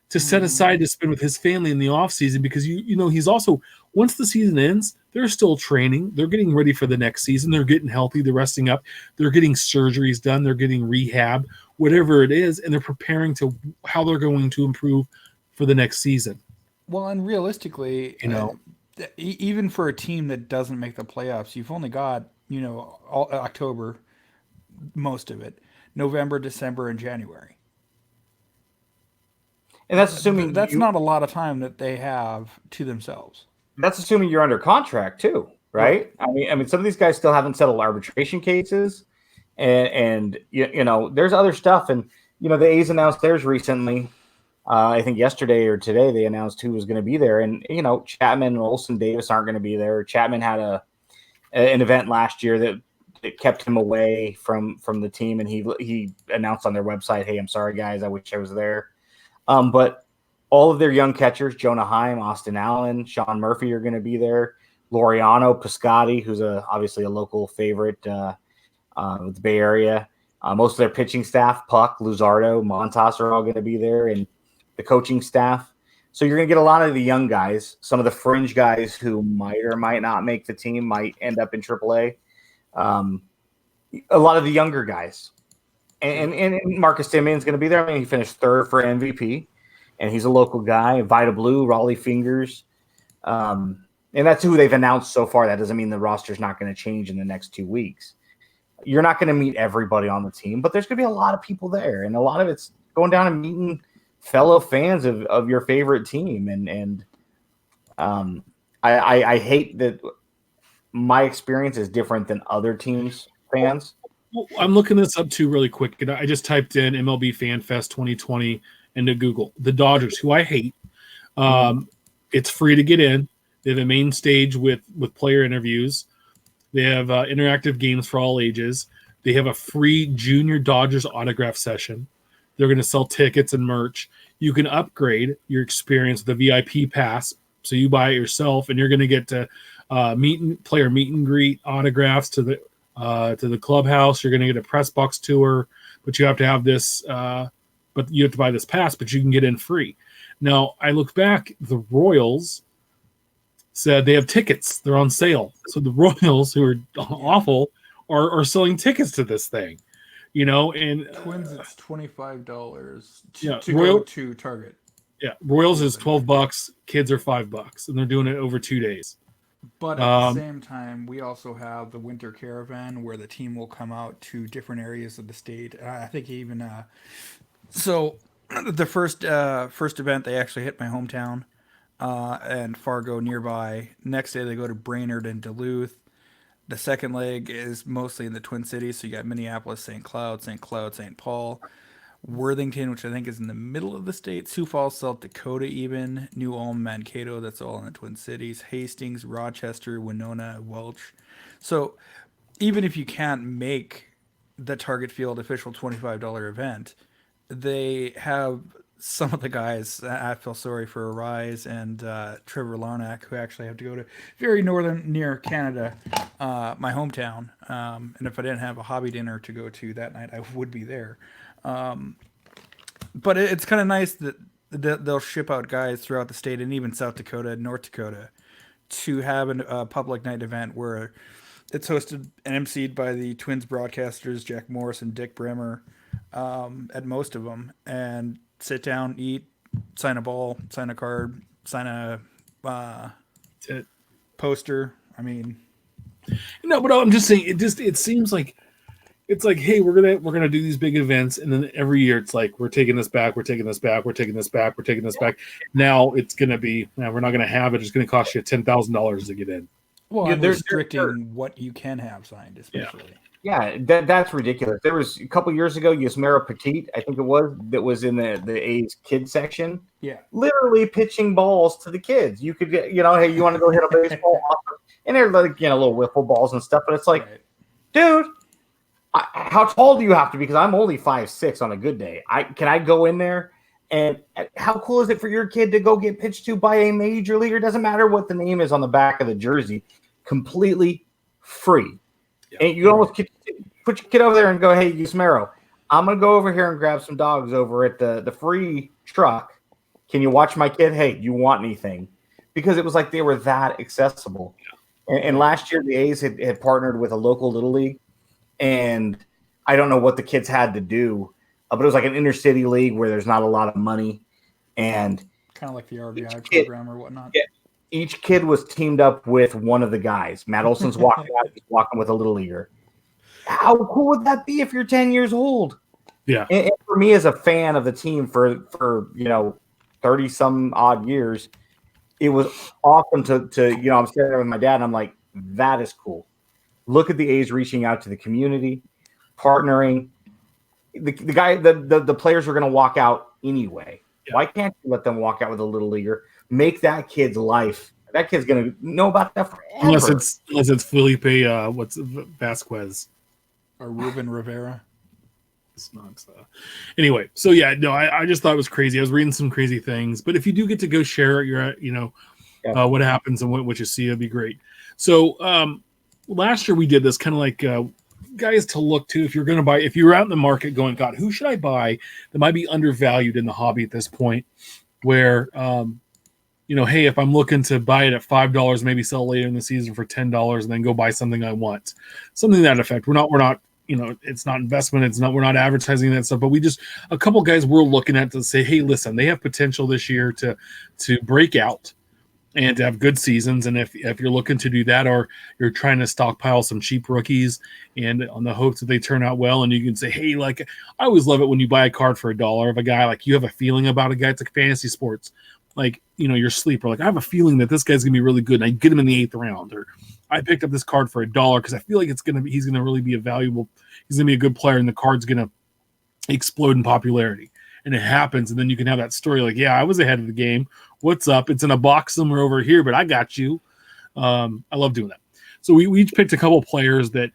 to set aside to spend with his family in the off season, because he's also, once the season ends, they're still training. They're getting ready for the next season. They're getting healthy. They're resting up. They're getting surgeries done. They're getting rehab, whatever it is, and they're preparing to how they're going to improve for the next season. Well, and realistically, even for a team that doesn't make the playoffs, you've only got all October, most of it, November, December, and January. And that's assuming that's not a lot of time that they have to themselves. That's assuming you're under contract too, right? I mean, some of these guys still haven't settled arbitration cases, and there's other stuff. And the A's announced theirs recently. I think yesterday or today they announced who was going to be there, and Chapman and Olsen Davis aren't going to be there. Chapman had an event last year that it kept him away from the team, and he announced on their website, "Hey, I'm sorry guys, I wish I was there." But all of their young catchers, Jonah Heim, Austin Allen, Sean Murphy, are going to be there. Laureano Piscotti, who's obviously a local favorite with the Bay Area. Most of their pitching staff, Puck, Luzardo, Montas, are all going to be there, and the coaching staff. So you're going to get a lot of the young guys. Some of the fringe guys who might or might not make the team might end up in AAA. A lot of the younger guys. And Marcus Simeon's going to be there. I mean, he finished third for MVP, and he's a local guy. Vita Blue, Raleigh Fingers. And that's who they've announced so far. That doesn't mean the roster's not going to change in the next 2 weeks. You're not going to meet everybody on the team, but there's going to be a lot of people there, and a lot of it's going down and meeting fellow fans of your favorite team. And I hate that my experience is different than other teams' fans. Well, I'm looking this up too really quick. I just typed in MLB Fan Fest 2020 into Google. The Dodgers, who I hate, it's free to get in. They have a main stage with player interviews. They have interactive games for all ages. They have a free junior Dodgers autograph session. They're going to sell tickets and merch. You can upgrade your experience with a VIP pass. So you buy it yourself, and you're going to get to player meet and greet, autographs to the clubhouse. You're going to get a press box tour, but you have to have this. But you have to buy this pass, but you can get in free. Now I look back. The Royals said they have tickets. They're on sale. So the Royals, who are awful, are selling tickets to this thing. And Twins, it's $25 to Royal, go to Target. Yeah, Royals is $12. Kids are $5, and they're doing it over 2 days. But at the same time, we also have the Winter Caravan, where the team will come out to different areas of the state. I think even so, the first event they actually hit my hometown and Fargo nearby. Next day they go to Brainerd and Duluth. The second leg is mostly in the Twin Cities, so you got Minneapolis, St. Cloud, St. Paul, Worthington, which I think is in the middle of the state, Sioux Falls, South Dakota even, New Ulm, Mankato, that's all in the Twin Cities, Hastings, Rochester, Winona, Welch. So even if you can't make the Target Field official $25 event, they have some of the guys, I feel sorry for Arise and Trevor Larnack, who actually have to go to very northern near Canada, my hometown. And if I didn't have a hobby dinner to go to that night, I would be there. But it's kind of nice that they'll ship out guys throughout the state and even South Dakota and North Dakota to have a public night event where it's hosted and emceed by the Twins broadcasters, Jack Morris and Dick Bremer, at most of them, and sit down, eat, sign a ball, sign a card, sign a poster. I mean, no, but I'm just saying it seems like it's like, hey, we're gonna do these big events, and then every year it's like we're taking this back, we're taking this back, we're taking this back, we're taking this back. Now it's gonna be, we're not gonna have it. It's gonna cost you $10,000 to get in. Well, and they're restricting what you can have signed, especially. Yeah, that's ridiculous. There was a couple years ago, Yusmeiro Petit, I think it was, that was in the A's kids section. Yeah, literally pitching balls to the kids. You could get, hey, you want to go hit a baseball? Awesome. And they're like, little wiffle balls and stuff. But it's like, dude, how tall do you have to be? Because I'm only 5'6" on a good day. Can I go in there? And how cool is it for your kid to go get pitched to by a major leaguer? Doesn't matter what the name is on the back of the jersey. Completely free. Yeah. And you almost put your kid over there and go, hey, Yusmeiro, I'm going to go over here and grab some dogs over at the free truck. Can you watch my kid? Hey, do you want anything? Because it was like they were that accessible. And last year, the A's had partnered with a local Little League. And I don't know what the kids had to do, but it was like an inner city league where there's not a lot of money. And kind of like the RBI program or whatnot. Yeah, each kid was teamed up with one of the guys. Matt Olson's walking out, he's walking with a Little Leaguer. How cool would that be if you're 10 years old? Yeah. And for me as a fan of the team for 30 some odd years, it was awesome to I'm sitting there with my dad and I'm like, that is cool. Look at the A's reaching out to the community, partnering. The players are going to walk out anyway. Yeah. Why can't you let them walk out with a Little Leaguer? Make that kid's life. That kid's going to know about that forever. Unless it's Felipe, Vasquez or Ruben Rivera. It's not. Anyway, so yeah, no, I just thought it was crazy. I was reading some crazy things, but if you do get to go share it, what happens and what you see, it'd be great. So last year we did this kind of like guys to look to if you're going to buy. If you're out in the market going, God, who should I buy that might be undervalued in the hobby at this point? Where hey, if I'm looking to buy it at $5, maybe sell later in the season for $10, and then go buy something I want, something to that effect. We're not. It's not investment. We're not advertising that stuff, but a couple guys we're looking at to say, hey, listen, they have potential this year to break out and to have good seasons. And if you're looking to do that, or you're trying to stockpile some cheap rookies and on the hopes that they turn out well, and you can say, hey, like, I always love it when you buy a card for $1 of a guy, like you have a feeling about a guy. It's like fantasy sports. Like, your sleeper, like I have a feeling that this guy's gonna be really good, and I get him in the 8th round, or I picked up this card for $1 because I feel like he's gonna really be he's gonna be a good player, and the card's gonna explode in popularity. And it happens, and then you can have that story like, yeah, I was ahead of the game. What's up? It's in a box somewhere over here, but I got you. I love doing that. So we each picked a couple players that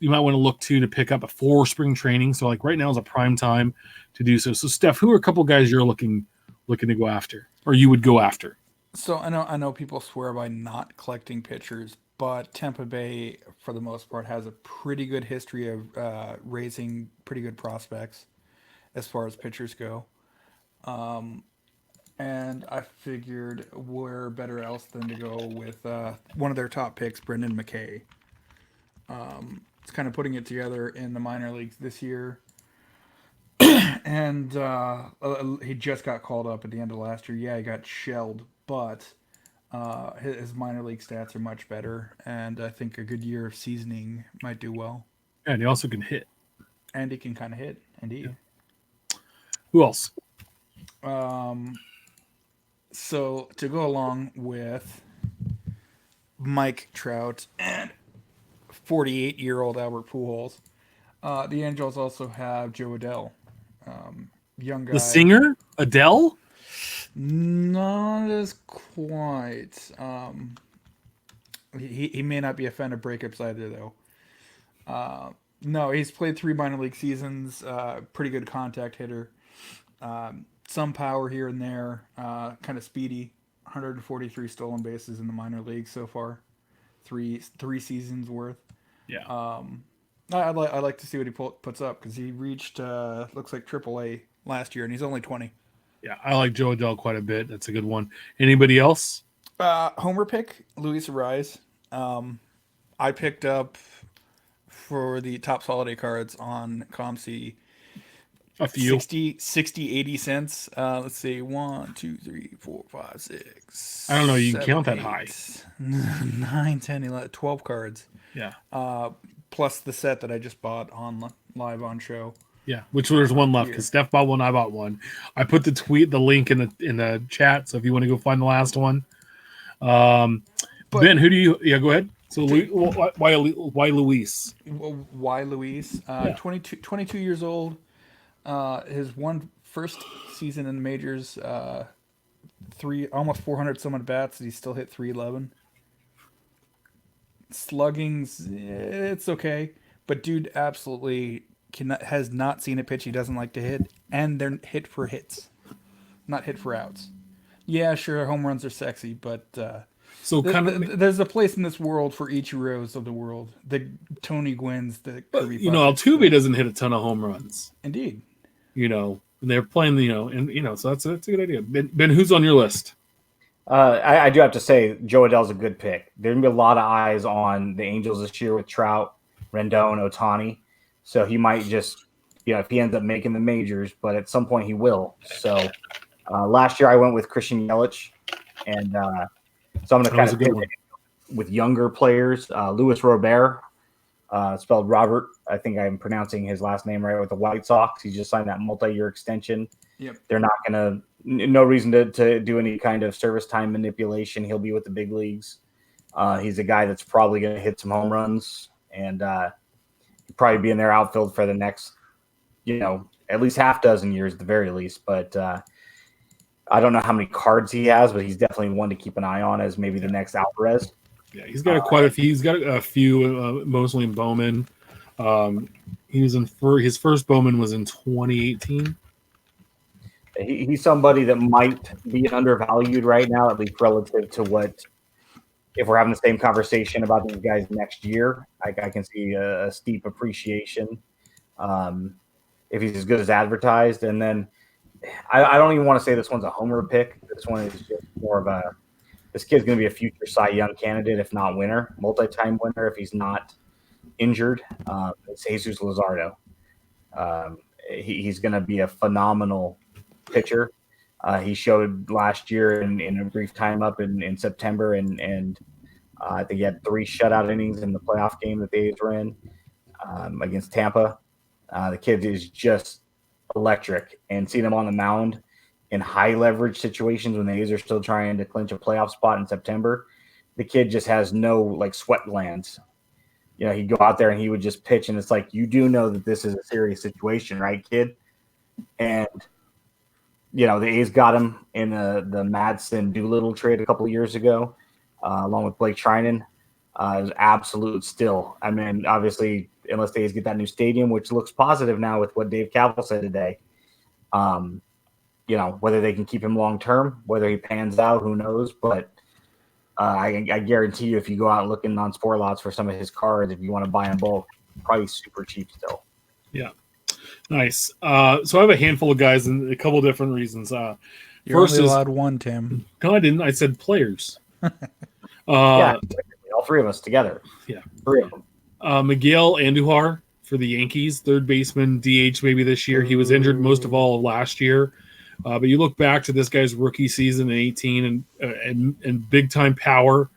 you might want to look to pick up before spring training. So like right now is a prime time to do so. So Steph, who are a couple guys you're looking to go after, or you would go after? So I know people swear by not collecting pitchers, but Tampa Bay, for the most part, has a pretty good history of raising pretty good prospects as far as pitchers go. And I figured where better else than to go with one of their top picks, Brendan McKay. It's kind of putting it together in the minor leagues this year. And he just got called up at the end of last year. Yeah, he got shelled, but his minor league stats are much better, and I think a good year of seasoning might do well. Yeah, and he also can hit. And he can kind of hit, indeed. Yeah. Who else? So to go along with Mike Trout and 48-year-old Albert Pujols, the Angels also have Joe Adele. Young guy. The singer? Adele? Not as quite. He may not be a fan of breakups either, though. No, he's played 3 minor league seasons. Pretty good contact hitter. Some power here and there. Kind of speedy. 143 stolen bases in the minor league so far. Three seasons worth. Yeah. I'd like to see what he puts up, because he reached looks like AAA last year, and he's only 20. Yeah, I like Joe Adele quite a bit. That's a good one. Anybody else? Homer pick, Luis Rise. I picked up for the Topps holiday cards on ComC A few. 80 cents. Let's see. 1, 2, 3, 4, 5, 6. I don't know. You can 7, count that 8, high. 9, 10, 11, 12 cards. Yeah. Plus the set that I just bought on live on show. Yeah, which there's one left because Steph bought one, I bought one. I put the link in the chat, so if you want to go find the last one. Ben, who do you? Yeah, go ahead. So why Luis? Why Luis? 22 years old. His first season in the majors, almost 400 some at bats, and he still hit 311. Slugging's it's okay, but dude absolutely has not seen a pitch he doesn't like to hit, and they're hit for hits, not hit for outs. Yeah, sure, home runs are sexy, but there's a place in this world for Ichiros of the world, the Tony Gwynn's, the Kirby. Altuve doesn't hit a ton of home runs. Indeed. And they're playing, so that's a good idea. Ben, who's on your list? I do have to say, Joe Adell's a good pick. There's going to be a lot of eyes on the Angels this year with Trout, Rendon, Ohtani. So he might just, if he ends up making the majors, but at some point he will. So last year I went with Christian Yelich. And so I'm going to kind of pick with younger players. Luis Robert, spelled Robert. I think I'm pronouncing his last name right, with the White Sox. He just signed that multi-year extension. Yep. They're not going to – no reason to do any kind of service time manipulation. He'll be with the big leagues. He's a guy that's probably going to hit some home runs and probably be in their outfield for the next, at least half dozen years at the very least. But I don't know how many cards he has, but he's definitely one to keep an eye on as maybe the next Alvarez. Yeah, he's got quite a few. He's got a few, mostly in Bowman. He was his first Bowman was in 2018. He's somebody that might be undervalued right now, at least relative to what. If we're having the same conversation about these guys next year, I can see a steep appreciation if he's as good as advertised. And then I don't even want to say this one's a homer pick. This one is just more of this kid's going to be a future Cy Young candidate, if not winner, multi-time winner if he's not injured. It's Jesus Luzardo. He's going to be a phenomenal pitcher. He showed last year in a brief time up in September, and I think he had 3 shutout innings in the playoff game that the A's were in against Tampa. The kid is just electric, and seeing him on the mound in high leverage situations when the A's are still trying to clinch a playoff spot in September, the kid just has no sweat glands. He'd go out there and he would just pitch, and it's like, you do know that this is a serious situation, right, kid? And the A's got him in the Madsen Doolittle trade a couple of years ago, along with Blake Trinan. It was absolute still. I mean, obviously, unless the A's get that new stadium, which looks positive now with what Dave Kaval said today, whether they can keep him long term, whether he pans out, who knows? But I guarantee you, if you go out looking on sport lots for some of his cards, if you want to buy in bulk, probably super cheap still. Yeah. Nice. So I have a handful of guys and a couple different reasons. You're only allowed one, Tim. No, I didn't. I said players. All 3 of us together. Yeah. 3 of them. Miguel Andujar for the Yankees, third baseman, DH maybe this year. He was injured most of all of last year. But you look back to this guy's rookie season in 18 and big time power.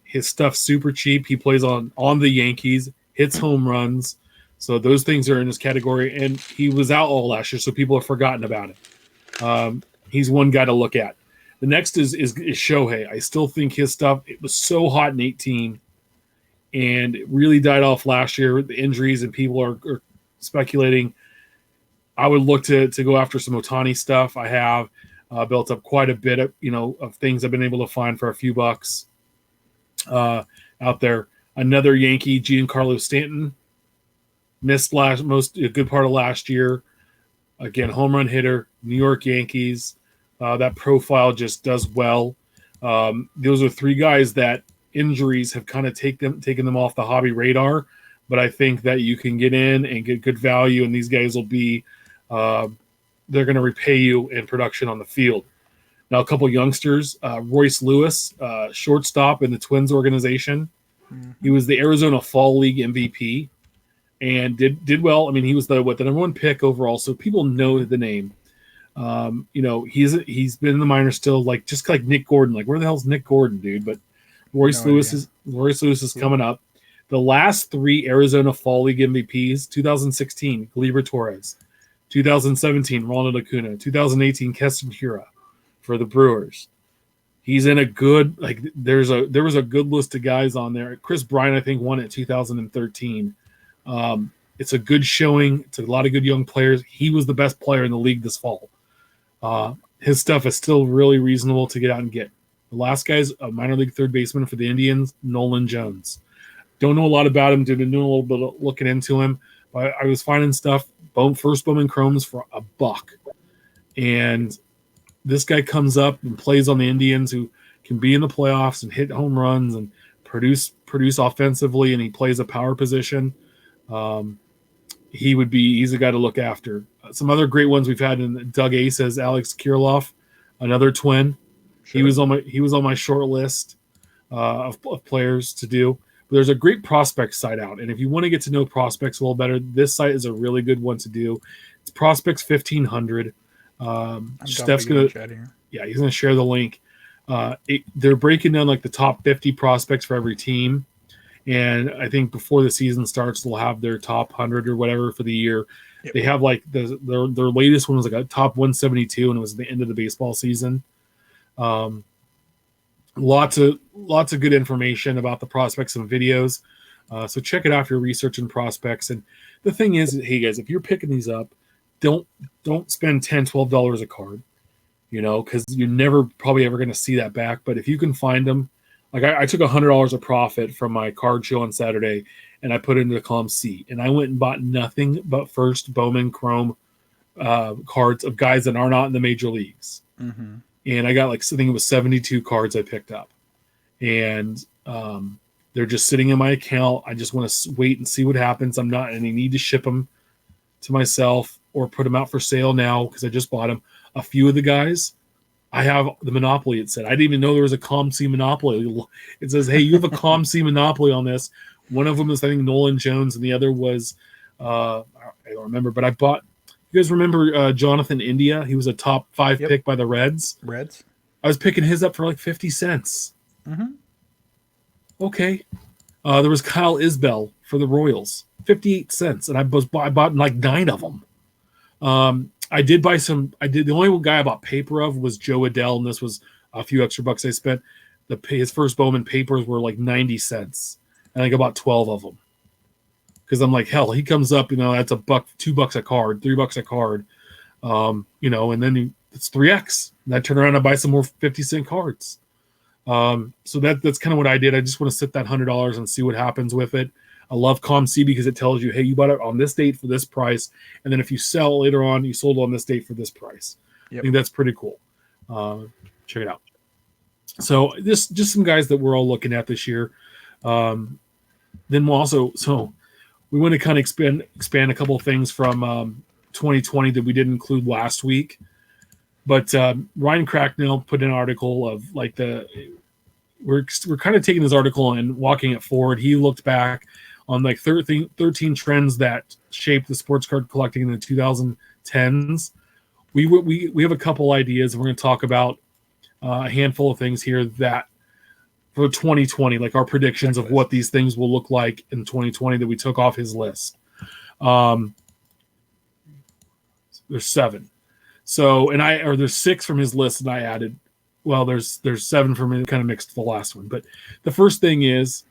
His stuff's super cheap. He plays on the Yankees, hits home runs. So those things are in his category. And he was out all last year, so people have forgotten about him. He's one guy to look at. The next is Shohei. I still think his stuff, it was so hot in 18, and it really died off last year with the injuries, and people are speculating. I would look to go after some Ohtani stuff. I have built up quite a bit of things I've been able to find for a few bucks out there. Another Yankee, Giancarlo Stanton, missed a good part of last year. Again, home run hitter, New York Yankees. That profile just does well. Those are 3 guys that injuries have kind of taken them off the hobby radar, but I think that you can get in and get good value, and these guys will be they're going to repay you in production on the field. Now, a couple youngsters, Royce Lewis, shortstop in the Twins organization. Mhm. He was the Arizona Fall League MVP and did well. I mean, he was the number one pick overall, so people know the name. He's been in the minors still, like just like Nick Gordon. Like, where the hell's Nick Gordon, dude? But Royce Lewis is coming up. The last 3 Arizona Fall League MVPs: 2016, Gleyber Torres; 2017, Ronald Acuna; 2018, Keston Hiura for the Brewers. He's in a good, like, there was a good list of guys on there. Chris Bryant, I think, won it 2013. It's a good showing. It's a lot of good young players. He was the best player in the league this fall. His stuff is still really reasonable to get out and get. The last guy's a minor league third baseman for the Indians, Nolan Jones. Don't know a lot about him. Been doing a little bit of looking into him. But I was finding stuff. First Bowman Chromes for $1. And this guy comes up and plays on the Indians, who can be in the playoffs and hit home runs and produce offensively, and he plays a power position. He's a guy to look after. Some other great ones we've had in Doug Ace as Alex Kirilloff, another Twin. Sure. He was on my short list of players to do. But there's a great prospect site out, and if you want to get to know prospects a little better, this site is a really good one to do. It's Prospects 1500. Steph's he's gonna share the link. They're breaking down like the top 50 prospects for every team, and I think before the season starts, they'll have their top 100 or whatever for the year. Yep. They have like their latest one was like a top 172, and it was the end of the baseball season. Lots of good information about the prospects and videos. So check it out if you're researching prospects. And the thing is, hey guys, if you're picking these up, don't spend $10-12 a card, because you're never probably ever going to see that back. But if you can find them, like I took $100 of profit from my card show on Saturday, and I put it into the column C, and I went and bought nothing but first Bowman Chrome cards of guys that are not in the major leagues. Mm-hmm. And I got I think it was 72 cards I picked up, and they're just sitting in my account. I just want to wait and see what happens. I'm not in any need to ship them to myself or put them out for sale now because I just bought them. A few of the guys, I have the Monopoly. It said I didn't even know there was a ComC Monopoly. It says, hey, you have a ComC Monopoly on this. One of them was, I think, Nolan Jones, and the other was I don't remember, but I bought. You guys remember Jonathan India? He was a top 5 pick by the Reds. I was picking his up for like 50 cents. Mm-hmm. Okay. There was Kyle Isbell for the Royals, 58 cents, and I bought like 9 of them. I did buy some. The only guy I bought paper of was Joe Adell, and this was a few extra bucks I spent. His first Bowman papers were like 90 cents, and I got 12 of them. Because I'm like, hell, he comes up, that's $1, $2 a card, $3 a card, and then it's 3x. And I turn around and buy some more 50-cent cards. So that's kind of what I did. I just want to sit that $100 and see what happens with it. I love ComC because it tells you, hey, you bought it on this date for this price, and then if you sell later on, you sold on this date for this price. Yep. I think that's pretty cool. Check it out. So just some guys that we're all looking at this year. Then we'll also we want to kind of expand a couple of things from 2020 that we didn't include last week. But Ryan Cracknell put an article of like we're kind of taking this article and walking it forward. He looked back on like 13 trends that shaped the sports card collecting in the 2010s. We have a couple ideas. We're going to talk about a handful of things here that for 2020, like our predictions of what these things will look like in 2020 that we took off his list. There's 7. So, there's 6 from his list, and I added. Well, there's 7 from it, kind of mixed the last one. But the first thing is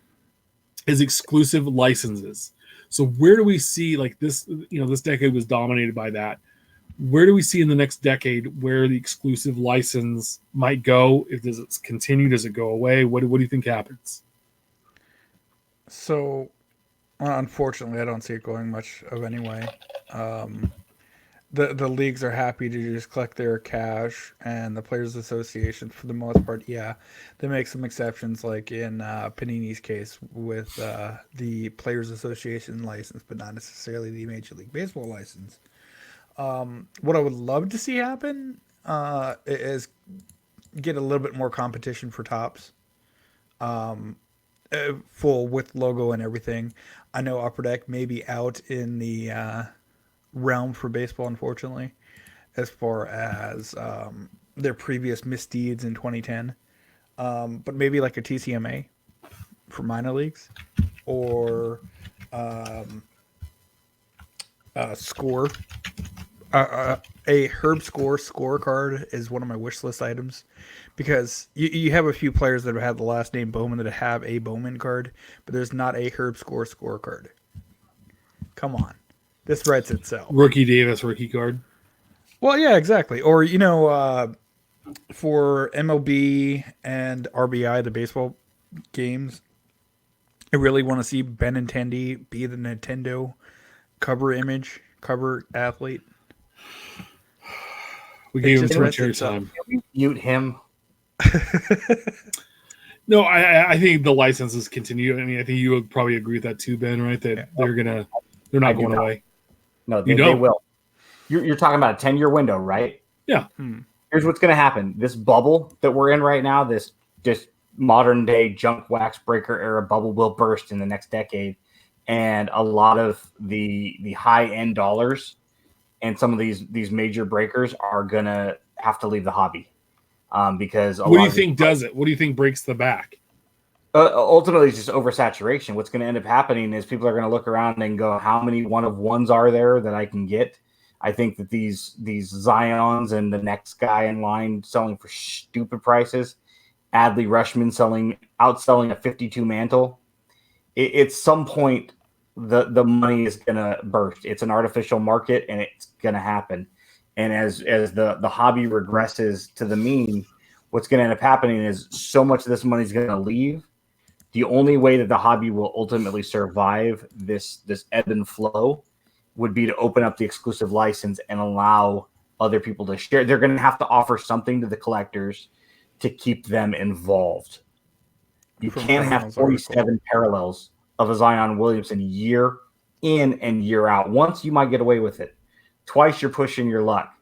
exclusive licenses. So where do we see like this? This decade was dominated by that. Where do we see in the next decade where the exclusive license might go? Does it continue? Does it go away? What do you think happens? So, unfortunately, I don't see it going much of any way. The leagues are happy to just collect their cash, and the Players Association, for the most part, they make some exceptions, like in Panini's case with the Players Association license, but not necessarily the Major League Baseball license. What I would love to see happen is get a little bit more competition for tops. Full with logo and everything. I know Upper Deck may be out in the realm for baseball, unfortunately, as far as their previous misdeeds in 2010. But maybe like a TCMA for minor leagues, or Score. A Herb Score card is one of my wish list items, because you have a few players that have had the last name Bowman that have a Bowman card, but there's not a Herb Score card. Come on. This writes itself. Rookie Davis rookie card. Well, yeah, exactly. Or, for MLB and RBI, the baseball games, I really want to see Benintendi be the Nintendo cover image, cover athlete. We gave him too much airtime. Mute him. No, I think the licenses continue. I mean, I think you would probably agree with that too, Ben, right? That they're not going away. No, they will. You're talking about a 10-year window, right? Yeah. Here's what's going to happen. This bubble that we're in right now, this modern day junk wax breaker era bubble, will burst in the next decade. And a lot of the high end dollars and some of these major breakers are going to have to leave the hobby. Because what do you think does it? What do you think breaks the back? Ultimately, it's just oversaturation. What's going to end up happening is people are going to look around and go, how many one of ones are there that I can get? I think that these Zions and the next guy in line selling for stupid prices, Adley Rushman outselling a 52 mantle. At some point, the money is going to burst. It's an artificial market, and it's going to happen. And as the hobby regresses to the mean, what's going to end up happening is so much of this money is going to leave. The only way that the hobby will ultimately survive this ebb and flow would be to open up the exclusive license and allow other people to share. They're going to have to offer something to the collectors to keep them involved. You can't have 47 parallels of a Zion Williamson year in and year out. Once, you might get away with it. Twice, you're pushing your luck.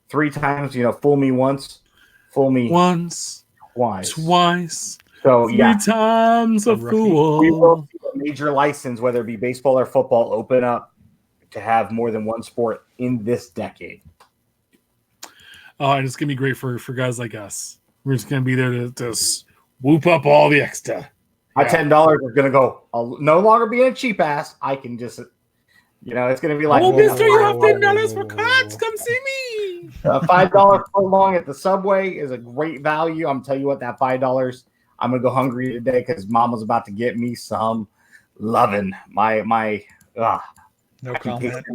3 times, fool me once, fool me once, twice. So, 3 times a fool. We will see a major license, whether it be baseball or football, open up to have more than one sport in this decade. And it's going to be great for guys like us. We're just going to be there to whoop up all the extra. My $10 is going to go. I'll no longer be a cheap ass. I can just, it's going to be like, oh, mister, you have $10 for cards. Come see me. A $5 foot long at the Subway is a great value. I'm telling you what, that $5, I'm going to go hungry today because Mama's about to get me some loving. No comment.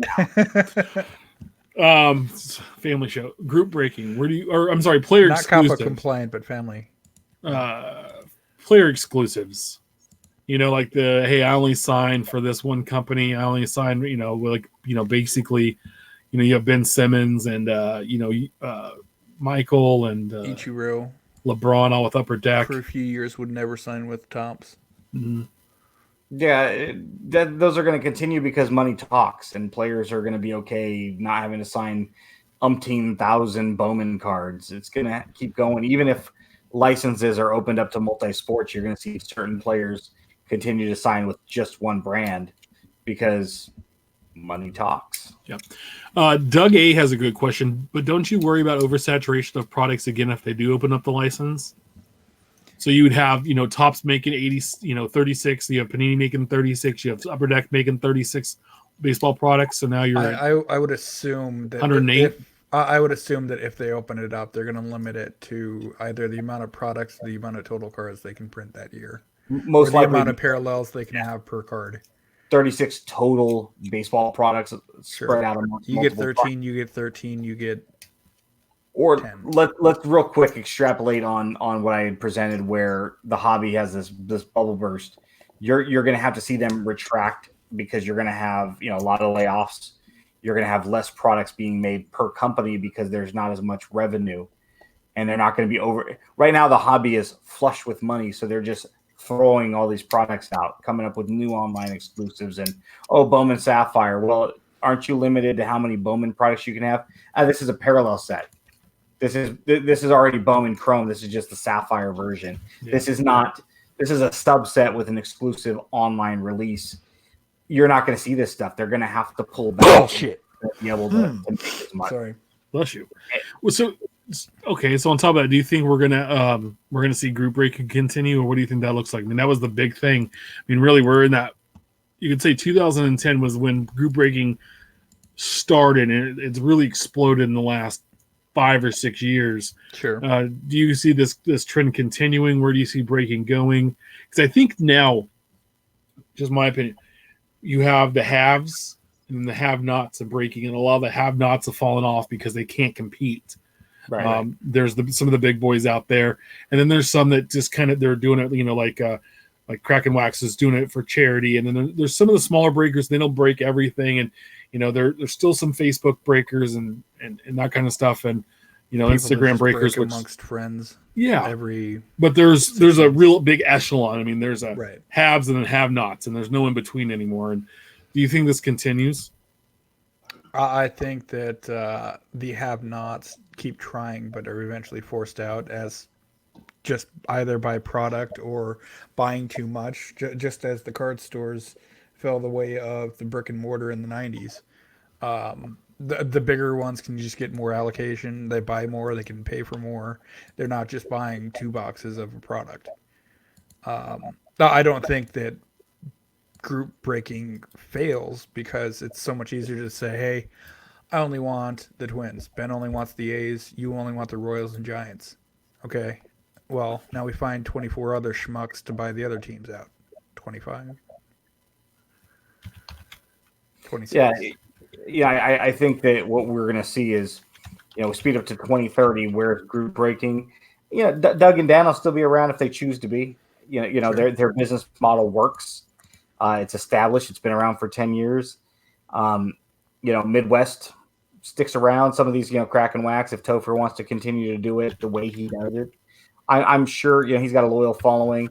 Family show, group breaking. Player not exclusive. Not compliant, but family. Player exclusives. Like I only signed for this one company. I only signed, basically, you have Ben Simmons and Michael and Ichiro, LeBron all with Upper Deck. For a few years, would never sign with Tops. Mm-hmm. Yeah, those are going to continue because money talks, and players are going to be okay not having to sign umpteen thousand Bowman cards. It's going to keep going. Even if licenses are opened up to multi-sports, you're going to see certain players continue to sign with just one brand because money talks. Yep. Doug A has a good question, but don't you worry about oversaturation of products again if they do open up the license? So you would have, Topps making 80, 36. You have Panini making 36. You have Upper Deck making 36 baseball products. So now you're I would assume that 108. I would assume that if they open it up, they're going to limit it to either the amount of products, the amount of total cards they can print that year, most or the likely amount of parallels they can have per card. 36 total baseball products spread out amongst you get 13. Products. You get 13. You get. Or let's real quick extrapolate on what I had presented, where the hobby has this bubble burst. You're going to have to see them retract because you're going to have a lot of layoffs. You're going to have less products being made per company because there's not as much revenue, and they're not going to be over. Right now, the hobby is flush with money, so they're just throwing all these products out, coming up with new online exclusives, and Bowman Sapphire. Well, aren't you limited to how many Bowman products you can have? This is a parallel set. This is already Bowman Chrome. This is just the Sapphire version. Yeah. This is not. This is a subset with an exclusive online release. You're not going to see this stuff. They're going to have to pull back. Bullshit. To be able to make as much. Sorry. Bless you. Well, so okay, so on top of that, do you think we're gonna see group breaking continue, or what do you think that looks like? I mean, that was the big thing. I mean, really, we're in that. You could say 2010 was when group breaking started, and it's really exploded in the last 5 or 6 years. Sure. Do you see this trend continuing? Where do you see breaking going? Because I think now, just my opinion, you have the haves and the have-nots of breaking, and a lot of the have-nots have fallen off because they can't compete. Right. There's some of the big boys out there, and then there's some that just kind of they're doing it, like Kraken Wax is doing it for charity, and then there's some of the smaller breakers. They don't break everything, and there's still some Facebook breakers and that kind of stuff, and People Instagram breakers amongst friends. Yeah, but there's a real big echelon. I mean, there's haves and then have-nots, and there's no in between anymore. And do you think this continues? I think that the have-nots keep trying, but are eventually forced out as just either by product or buying too much, just as the card stores fell the way of the brick and mortar in the 90s. The bigger ones can just get more allocation. They buy more. They can pay for more. They're not just buying 2 boxes of a product. I don't think that group breaking fails because it's so much easier to say, hey, I only want the Twins. Ben only wants the A's. You only want the Royals and Giants. Okay. Well, now we find 24 other schmucks to buy the other teams out. 25? 26. Yeah, I think that what we're going to see is, speed up to 2030 where it's group breaking. Doug and Dan will still be around if they choose to be. Sure. Their business model works. It's established. It's been around for 10 years. Midwest sticks around. Some of these, Kraken Wax, if Topher wants to continue to do it the way he does it, I'm sure, he's got a loyal following.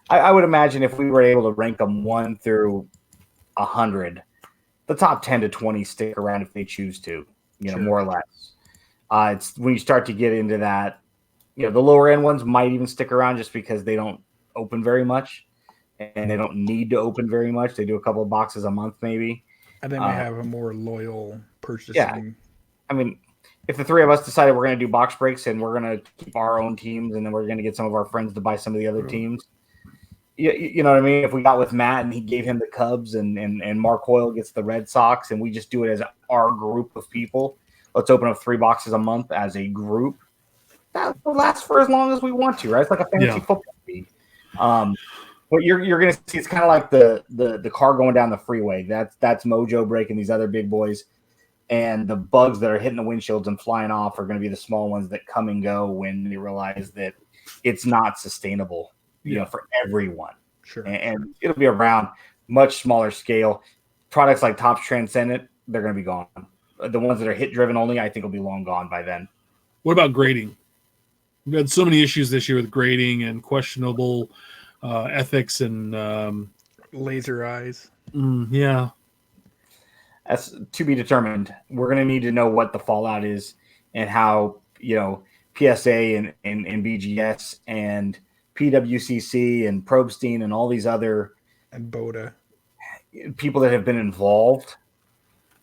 I would imagine if we were able to rank them 1 through 100, the top 10 to 20 stick around if they choose to, Sure. More or less. It's when you start to get into that, the lower end ones might even stick around just because they don't open very much and they don't need to open very much. They do a couple of boxes a month, maybe. And then we have a more loyal purchasing. Yeah. I mean, if the three of us decided we're going to do box breaks and we're going to keep our own teams and then we're going to get some of our friends to buy some of the other teams, you know what I mean? If we got with Matt and he gave him the Cubs and Mark Hoyle gets the Red Sox and we just do it as our group of people, let's open up 3 boxes a month as a group. That will last for as long as we want to, right? It's like a fantasy football league. What you're going to see, it's kind of like the car going down the freeway. That's Mojo breaking these other big boys. And the bugs that are hitting the windshields and flying off are going to be the small ones that come and go when they realize that it's not sustainable, for everyone. Sure. And it'll be around much smaller scale. Products like Topps Transcendent, they're going to be gone. The ones that are hit driven only, I think will be long gone by then. What about grading? We've had so many issues this year with grading and questionable ethics and laser eyes. Yeah. That's to be determined. We're going to need to know what the fallout is and how, PSA and BGS and PWCC and Probstein and all these other and Boda people that have been involved.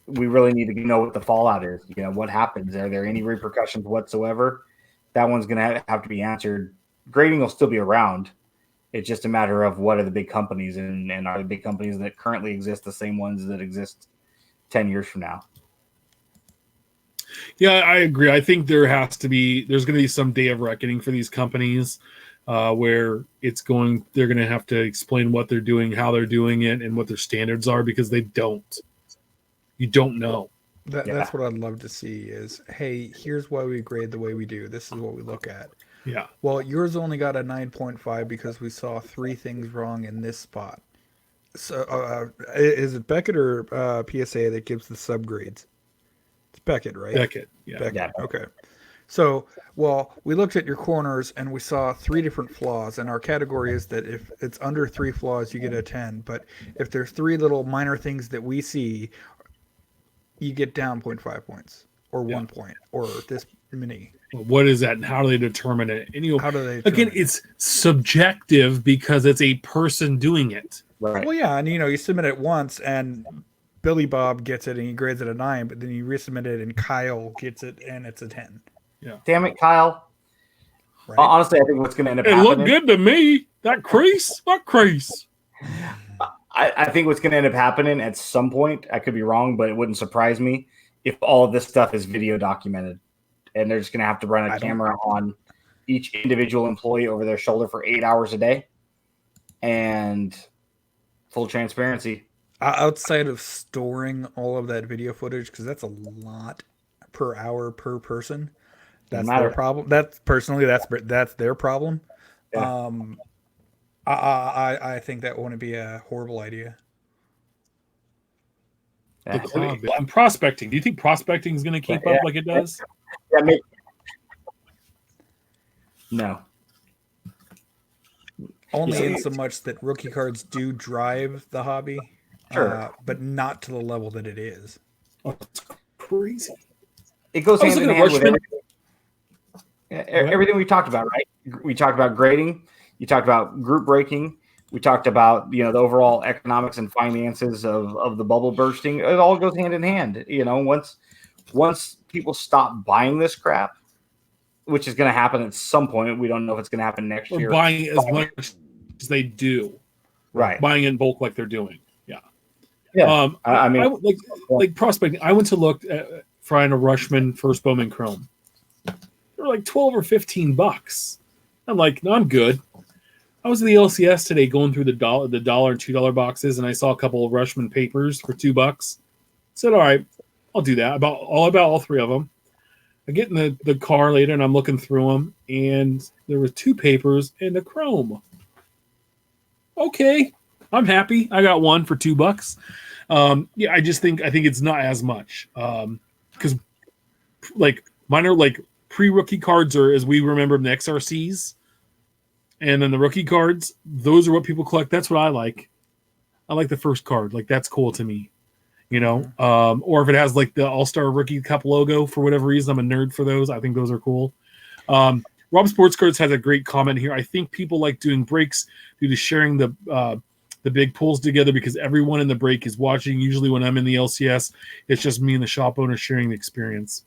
We really need to know what the fallout is. What happens? Are there any repercussions whatsoever? That one's going to have to be answered. Grading will still be around. It's just a matter of what are the big companies and are the big companies that currently exist the same ones that exist 10 years from now. Yeah, I agree. I think there's going to be some day of reckoning for these companies where they're going to have to explain what they're doing, how they're doing it, and what their standards are because you don't know. That's what I'd love to see is, hey, here's why we grade the way we do. This is what we look at. Yeah. Well, yours only got a 9.5 because we saw 3 things wrong in this spot. So is it Beckett or PSA that gives the subgrades? It's Beckett, right? Beckett, yeah. Beckett. Yeah. Okay. So, we looked at your corners and we saw 3 different flaws, and our category is that if it's under 3 flaws, you get a 10. But if there's 3 little minor things that we see, you get down 0.5 points or 1 point or this Mini. What is that, and how do they determine it? And How do they again, determine it? it's subjective because it's a person doing it. Right. Well, yeah, and you submit it once, and Billy Bob gets it, and he grades it a 9. But then you resubmit it, and Kyle gets it, and it's a 10. Yeah. Damn it, Kyle. Right? Honestly, I think what's going to end up It happening. looked good to me. That crease, what crease? I think what's going to end up happening at some point, I could be wrong, but it wouldn't surprise me if all of this stuff is video documented, and they're just going to have to run a camera on each individual employee over their shoulder for 8 hours a day, and full transparency. Outside of storing all of that video footage, because that's a lot per hour per person. That's their problem. That's their problem. Yeah. I think that wouldn't be a horrible idea. Yeah. I'm prospecting. Do you think prospecting is going to keep up like it does? Yeah, no. Only in so much that rookie cards do drive the hobby, Sure. but not to the level that it is. Oh, it's crazy. It goes hand in hand with Rushman. everything we talked about, right? We talked about grading. You talked about group breaking. We talked about, the overall economics and finances of the bubble bursting. It all goes hand in hand. Once people stop buying this crap, which is going to happen at some point, we don't know if it's going to happen next year. Buying as much as they do, right? Buying in bulk like they're doing. Yeah. Yeah. I mean, like prospecting. I went to look at finding a Rushman first Bowman Chrome. They were like $12 or $15. I'm like, no, I'm good. I was in the LCS today going through the $1 and $2 boxes, and I saw a couple of Rushman papers for $2. Said, all right, I'll do that. About all three of them. I get in the car later, and I'm looking through them, and there were 2 papers and a Chrome. Okay, I'm happy. I got one for $2. Yeah, I think it's not as much because like mine are like pre-rookie cards, or as we remember them, the XRCs, and then the rookie cards. Those are what people collect. That's what I like. I like the first card. Like, that's cool to me, or if it has like the All-Star Rookie Cup logo for whatever reason. I'm a nerd for those. I think those are cool. Rob Sports Cards has a great comment here. I think people like doing breaks due to sharing the big pulls together because everyone in the break is watching. Usually when I'm in the LCS, it's just me and the shop owner sharing the experience.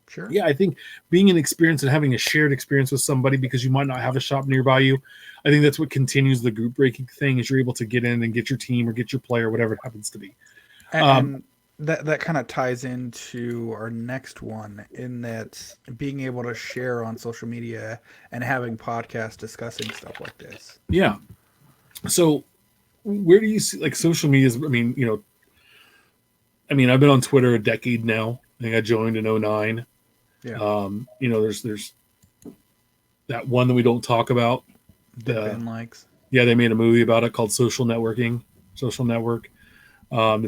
Sure. Yeah, I think being an experience and having a shared experience with somebody because you might not have a shop nearby you, I think that's what continues the group breaking thing, is you're able to get in and get your team or get your player, whatever it happens to be. And that kind of ties into our next one, in that being able to share on social media and having podcasts discussing stuff like this. Yeah. So where do you see like social media? I've been on Twitter a decade now. I think I joined in 2009. Yeah. There's that one that we don't talk about. Ben likes. Yeah, they made a movie about it called Social Network. The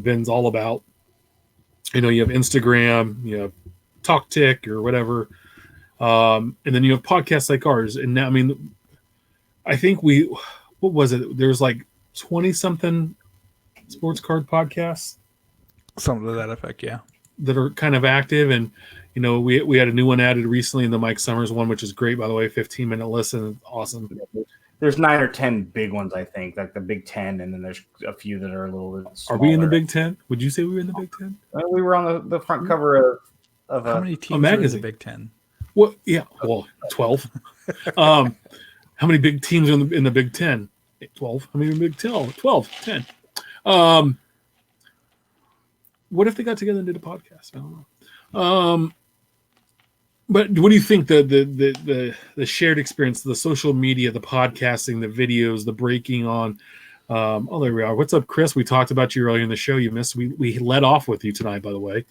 Ben's all about, you have Instagram, you have TalkTick or whatever. And then you have podcasts like ours. And now, I think what was it? There's like 20 something sports card podcasts. Something to that effect. Yeah. That are kind of active. And, we had a new one added recently, in the Mike Summers one, which is great, by the way, 15-minute listen. Awesome. There's 9 or 10 big ones, I think, like the Big Ten, and then there's a few that are a little bit smaller. Are we in the Big Ten? Would you say we were in the Big Ten? We were on the front cover of how many teams are in the Big Ten? Well, yeah, 12. How many big teams are in the Big Ten? 12. How many in the Big 10? 12, 10. What if they got together and did a podcast? I don't know. But what do you think the shared experience, the social media, the podcasting, the videos, the breaking on? There we are. What's up, Chris? We talked about you earlier in the show. You missed. We led off with you tonight, by the way.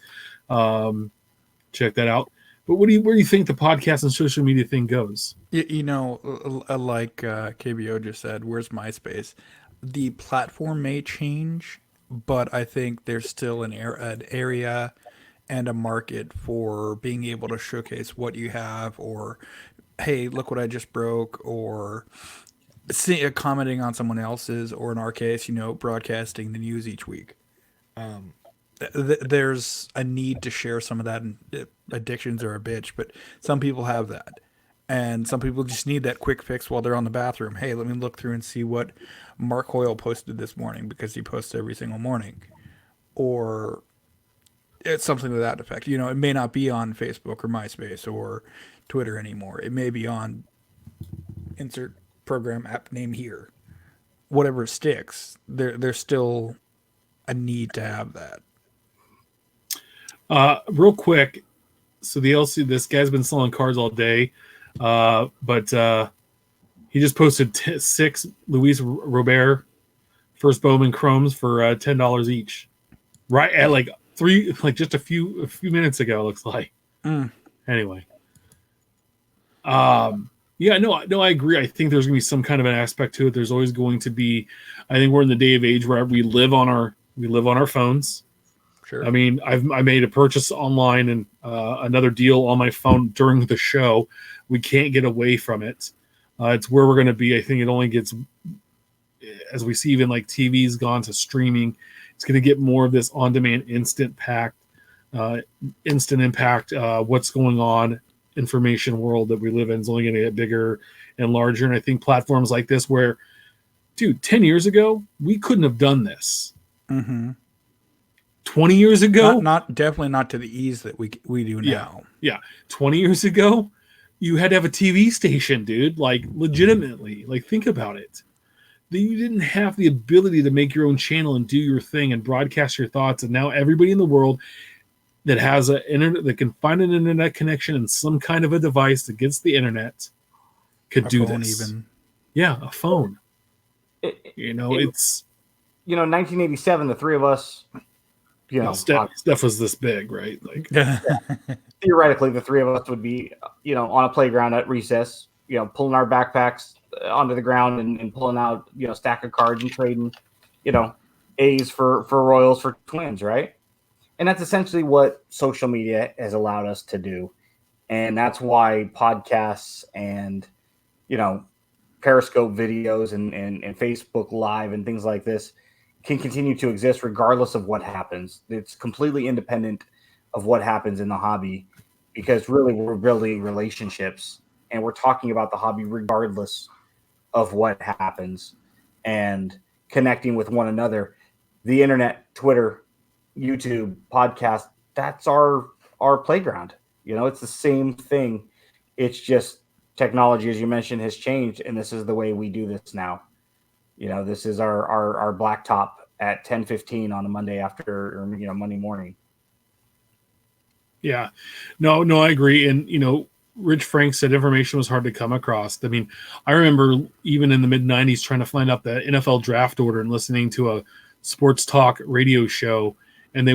Check that out. But where do you think the podcast and social media thing goes? Like KBO just said, where's MySpace? The platform may change, but I think there's still an area and a market for being able to showcase what you have, or, hey, look what I just broke, or commenting on someone else's, or in our case, broadcasting the news each week. there's a need to share some of that, and addictions are a bitch, but some people have that. And some people just need that quick fix while they're on the bathroom. Hey, let me look through and see what Mark Hoyle posted this morning, because he posts every single morning. Or it's something to that effect. It may not be on Facebook or MySpace or Twitter anymore. It may be on insert program app name here. Whatever sticks, there's still a need to have that. Real quick, so the LC, this guy's been selling cards all day, but he just posted 6 Luis Robert first Bowman Chromes for $10 each, right at like just a few minutes ago. It looks like. Anyway, yeah, no, I agree. I think there's gonna be some kind of an aspect to it. There's always going to be. I think we're in the day of age where we live on our phones. Sure. I mean, I made a purchase online and another deal on my phone during the show. We can't get away from it. It's where we're going to be. I think it only gets, as we see, even like TV's gone to streaming. It's going to get more of this on-demand, instant impact. What's going on? Information world that we live in is only going to get bigger and larger. And I think platforms like this, where, dude, 10 years ago we couldn't have done this. 20 years ago, definitely not to the ease that we do now. Yeah. 20 years ago, you had to have a TV station, dude. Like, legitimately. Like, think about it. You didn't have the ability to make your own channel and do your thing and broadcast your thoughts. And now everybody in the world that has an internet, that can find an internet connection and some kind of a device that gets the internet, could do this. Even. Yeah, a phone. It's 1987. The three of us. Steph was this big, right? Like, theoretically, the three of us would be, on a playground at recess, pulling our backpacks onto the ground and pulling out, stack of cards and trading, A's for Royals for Twins, right? And that's essentially what social media has allowed us to do. And that's why podcasts and, Periscope videos and Facebook Live and things like this can continue to exist regardless of what happens. It's completely independent of what happens in the hobby, because really we're building relationships and we're talking about the hobby regardless of what happens and connecting with one another. The internet, Twitter, YouTube, podcast, that's our playground. It's the same thing. It's just technology, as you mentioned, has changed, and this is the way we do this now. This is our blacktop at 10:15 on a Monday after, Monday morning. Yeah, no, I agree. And, Rich Frank said information was hard to come across. I mean, I remember even in the mid 90s trying to find out the NFL draft order and listening to a sports talk radio show. And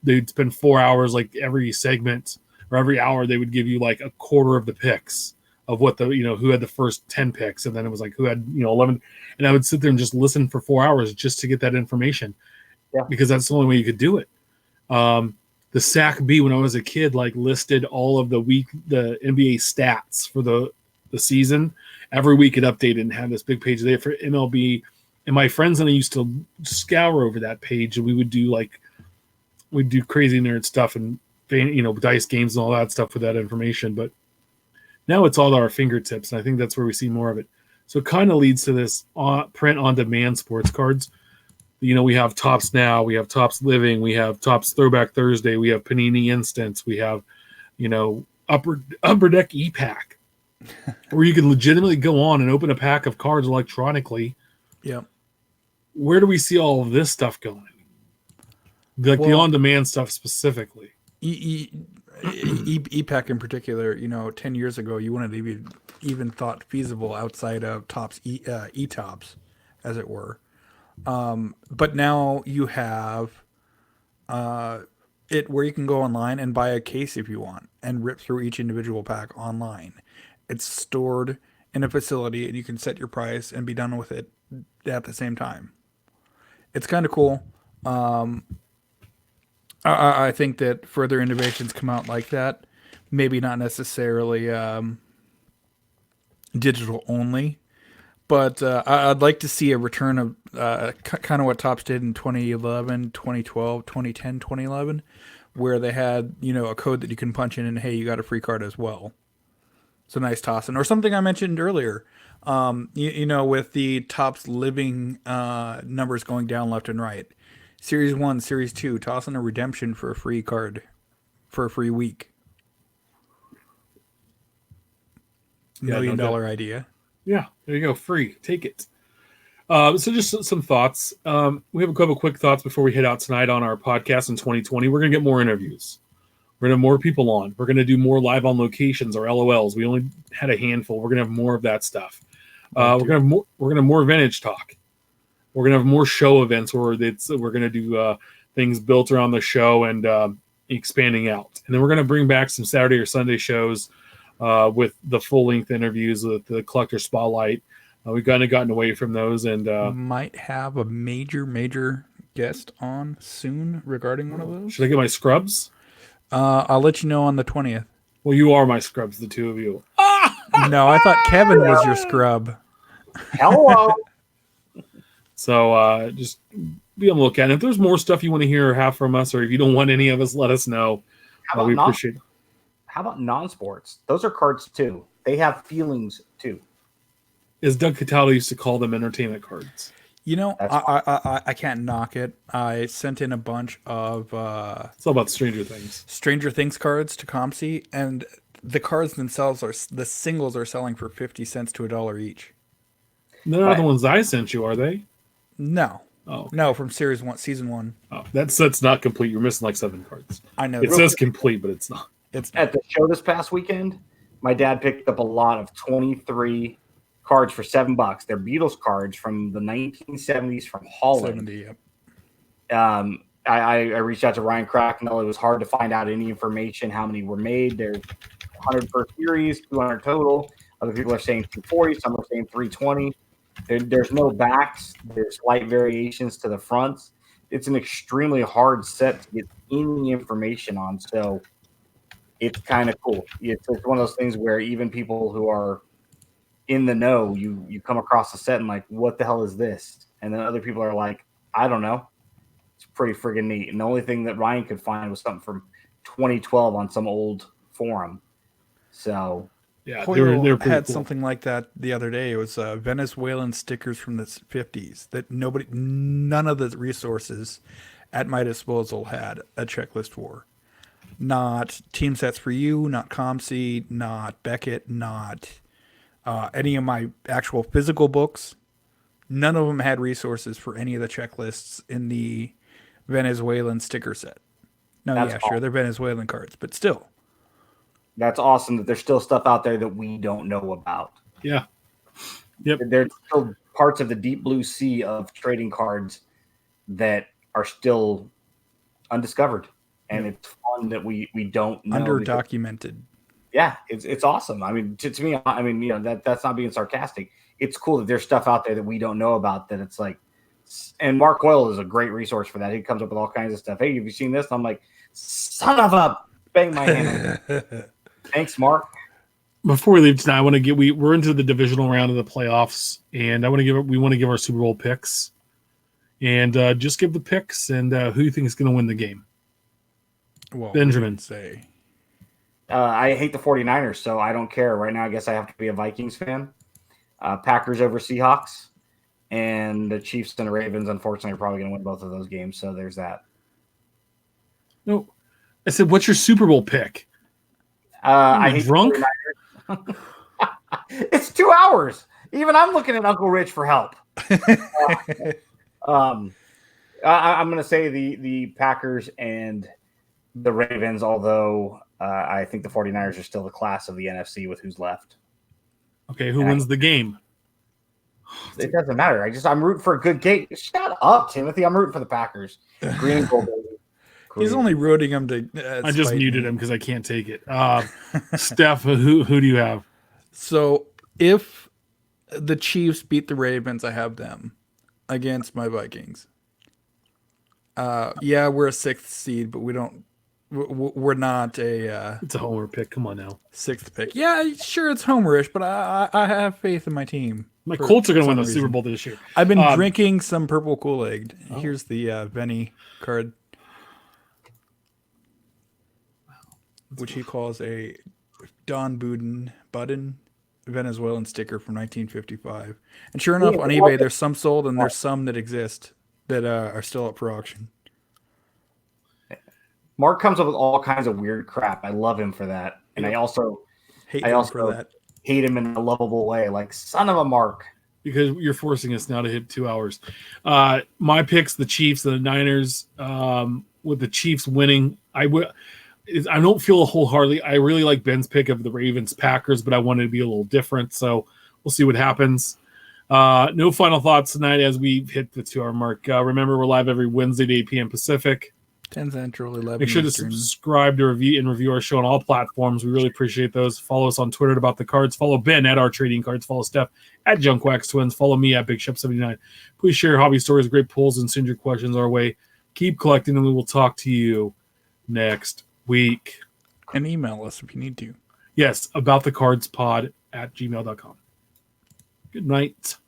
they'd spend 4 hours, like every segment or every hour, they would give you like a quarter of the picks of what who had the first 10 picks. And then it was like, who had, 11. And I would sit there and just listen for 4 hours just to get that information. Yeah. Because that's the only way you could do it. The SAC B, when I was a kid, like listed all of the NBA stats for the season. Every week it updated and had this big page there for MLB. And my friends and I used to scour over that page, and we'd do crazy nerd stuff and, dice games and all that stuff with that information. But now it's all at our fingertips, and I think that's where we see more of it. So it kind of leads to this print on demand sports cards. We have Topps Now, we have Topps Living, we have Topps Throwback Thursday, we have Panini Instants, we have, Upper Deck E-Pack, where you can legitimately go on and open a pack of cards electronically. Yeah. Where do we see all of this stuff going? The on-demand stuff specifically. E-Pack in particular, 10 years ago, you wouldn't have even thought feasible outside of Topps E-Tops, as it were. But now you have it where you can go online and buy a case if you want and rip through each individual pack online. It's stored in a facility and you can set your price and be done with it at the same time. It's kind of cool. I think that further innovations come out like that. Maybe not necessarily digital only, But I'd like to see a return of kind of what Topps did in 2011, 2012, 2010, 2011, where they had, a code that you can punch in and, hey, you got a free card as well. It's a nice toss-in. Or something I mentioned earlier, with the Topps living numbers going down left and right. Series 1, Series 2, toss in a redemption for a free card for a free week. $1 million idea. Yeah, there you go. Free. Take it. So just some thoughts. We have a couple quick thoughts before we head out tonight on our podcast in 2020. We're going to get more interviews. We're going to have more people on. We're going to do more live on locations or LOLs. We only had a handful. We're going to have more of that stuff. We're going to have more vintage talk. We're going to have more show events where we're going to do things built around the show and expanding out. And then we're going to bring back some Saturday or Sunday shows with the full-length interviews with the Collector Spotlight. We've kind of gotten away from those. And might have a major guest on soon regarding one of those. Should I get my scrubs? I'll let you know on the 20th. Well, you are my scrubs, the two of you. No, I thought Kevin was your scrub. Hello. So just be on the lookout. And if there's more stuff you want to hear or have from us, or if you don't want any of us, let us know. We appreciate it. How about non-sports? Those are cards too. They have feelings too. As Doug Cataldo used to call them, entertainment cards. I can't knock it. I sent in a bunch of it's all about Stranger Things. Stranger Things cards to ComC, and the cards themselves the singles are selling for 50 cents to $1 each. They're not the ones I sent you, are they? No. Oh. No, from Series 1, Season 1. Oh, that's not complete. You're missing like 7 cards. I know. It says complete, but it's not. It's at the show this past weekend. My dad picked up a lot of 23 cards for $7. They're Beatles cards from the 1970s from Holland. 70, yep. I reached out to Ryan Cracknell. It was hard to find out any information, how many were made. There's 100 per series, 200 total. Other people are saying 240. Some are saying 320. There's no backs. There's slight variations to the fronts. It's an extremely hard set to get any information on. So it's kind of cool. It's one of those things where even people who are in the know, you come across a set and like, what the hell is this? And then other people are like, I don't know. It's pretty friggin' neat. And the only thing that Ryan could find was something from 2012 on some old forum. So yeah, they're had cool. Something like that the other day. It was Venezuelan stickers from the 50s that none of the resources at my disposal had a checklist for. Not Team Sets for You, not ComC, not Beckett, not any of my actual physical books. None of them had resources for any of the checklists in the Venezuelan sticker set. No, yeah, awesome. Sure, they're Venezuelan cards, but still. That's awesome that there's still stuff out there that we don't know about. Yeah. Yep. There's still parts of the deep blue sea of trading cards that are still undiscovered. And it's fun that we don't know. Underdocumented. Yeah, it's awesome. I mean, to me, that's not being sarcastic. It's cool that there's stuff out there that we don't know about that it's like, and Mark Hoyle is a great resource for that. He comes up with all kinds of stuff. Hey, have you seen this? And I'm like, son of a bang my hand. Thanks, Mark. Before we leave tonight, I want to we're into the divisional round of the playoffs, and we want to give our Super Bowl picks, and just give the picks and who you think is going to win the game. Well, Benjamin, say. I hate the 49ers, so I don't care. Right now, I guess I have to be a Vikings fan. Packers over Seahawks, and the Chiefs and the Ravens, unfortunately, are probably going to win both of those games, so there's that. No. I said, what's your Super Bowl pick? I hate drunk. It's 2 hours. Even I'm looking at Uncle Rich for help. I'm going to say the Packers and the Ravens, although I think the 49ers are still the class of the NFC with who's left. Okay, who wins the game? It doesn't matter. I'm rooting for a good game. Shut up, Timothy. I'm rooting for the Packers. Green and gold. He's only rooting him to. I just muted him because I can't take it. Steph, who do you have? So if the Chiefs beat the Ravens, I have them against my Vikings. Yeah, we're a 6th seed, but we don't we're not a It's a homer pick. Come on now. 6th pick. Yeah, sure, it's homerish, but I have faith in my team. My Colts are going to win some the Super reason. Bowl this year. I've been drinking some purple Kool-Aid. Oh. Here's the Benny card, which he calls a Don Budden Venezuelan sticker from 1955. And sure enough, on eBay, there's some sold and there's some that exist that are still up for auction. Mark comes up with all kinds of weird crap. I love him for that. And I also hate him for that. Hate him in a lovable way. Like, son of a Mark. Because you're forcing us now to hit 2 hours. My picks, the Chiefs and the Niners. With the Chiefs winning, I don't feel wholeheartedly. I really like Ben's pick of the Ravens Packers, but I wanted to be a little different. So we'll see what happens. No final thoughts tonight as we hit the 2 hour mark. Remember, we're live every Wednesday at 8 p.m. Pacific. 10 Central, 11 Make sure Eastern. to subscribe to review our show on all platforms. We really appreciate those. Follow us on Twitter about the cards. Follow Ben at Our Trading Cards. Follow Steph at Junkwax Twins. Follow me at Big Shep 79. Please share your hobby stories, great polls, and send your questions our way. Keep collecting, and we will talk to you next week. And email us if you need to. Yes, about the cards pod at gmail.com. Good night.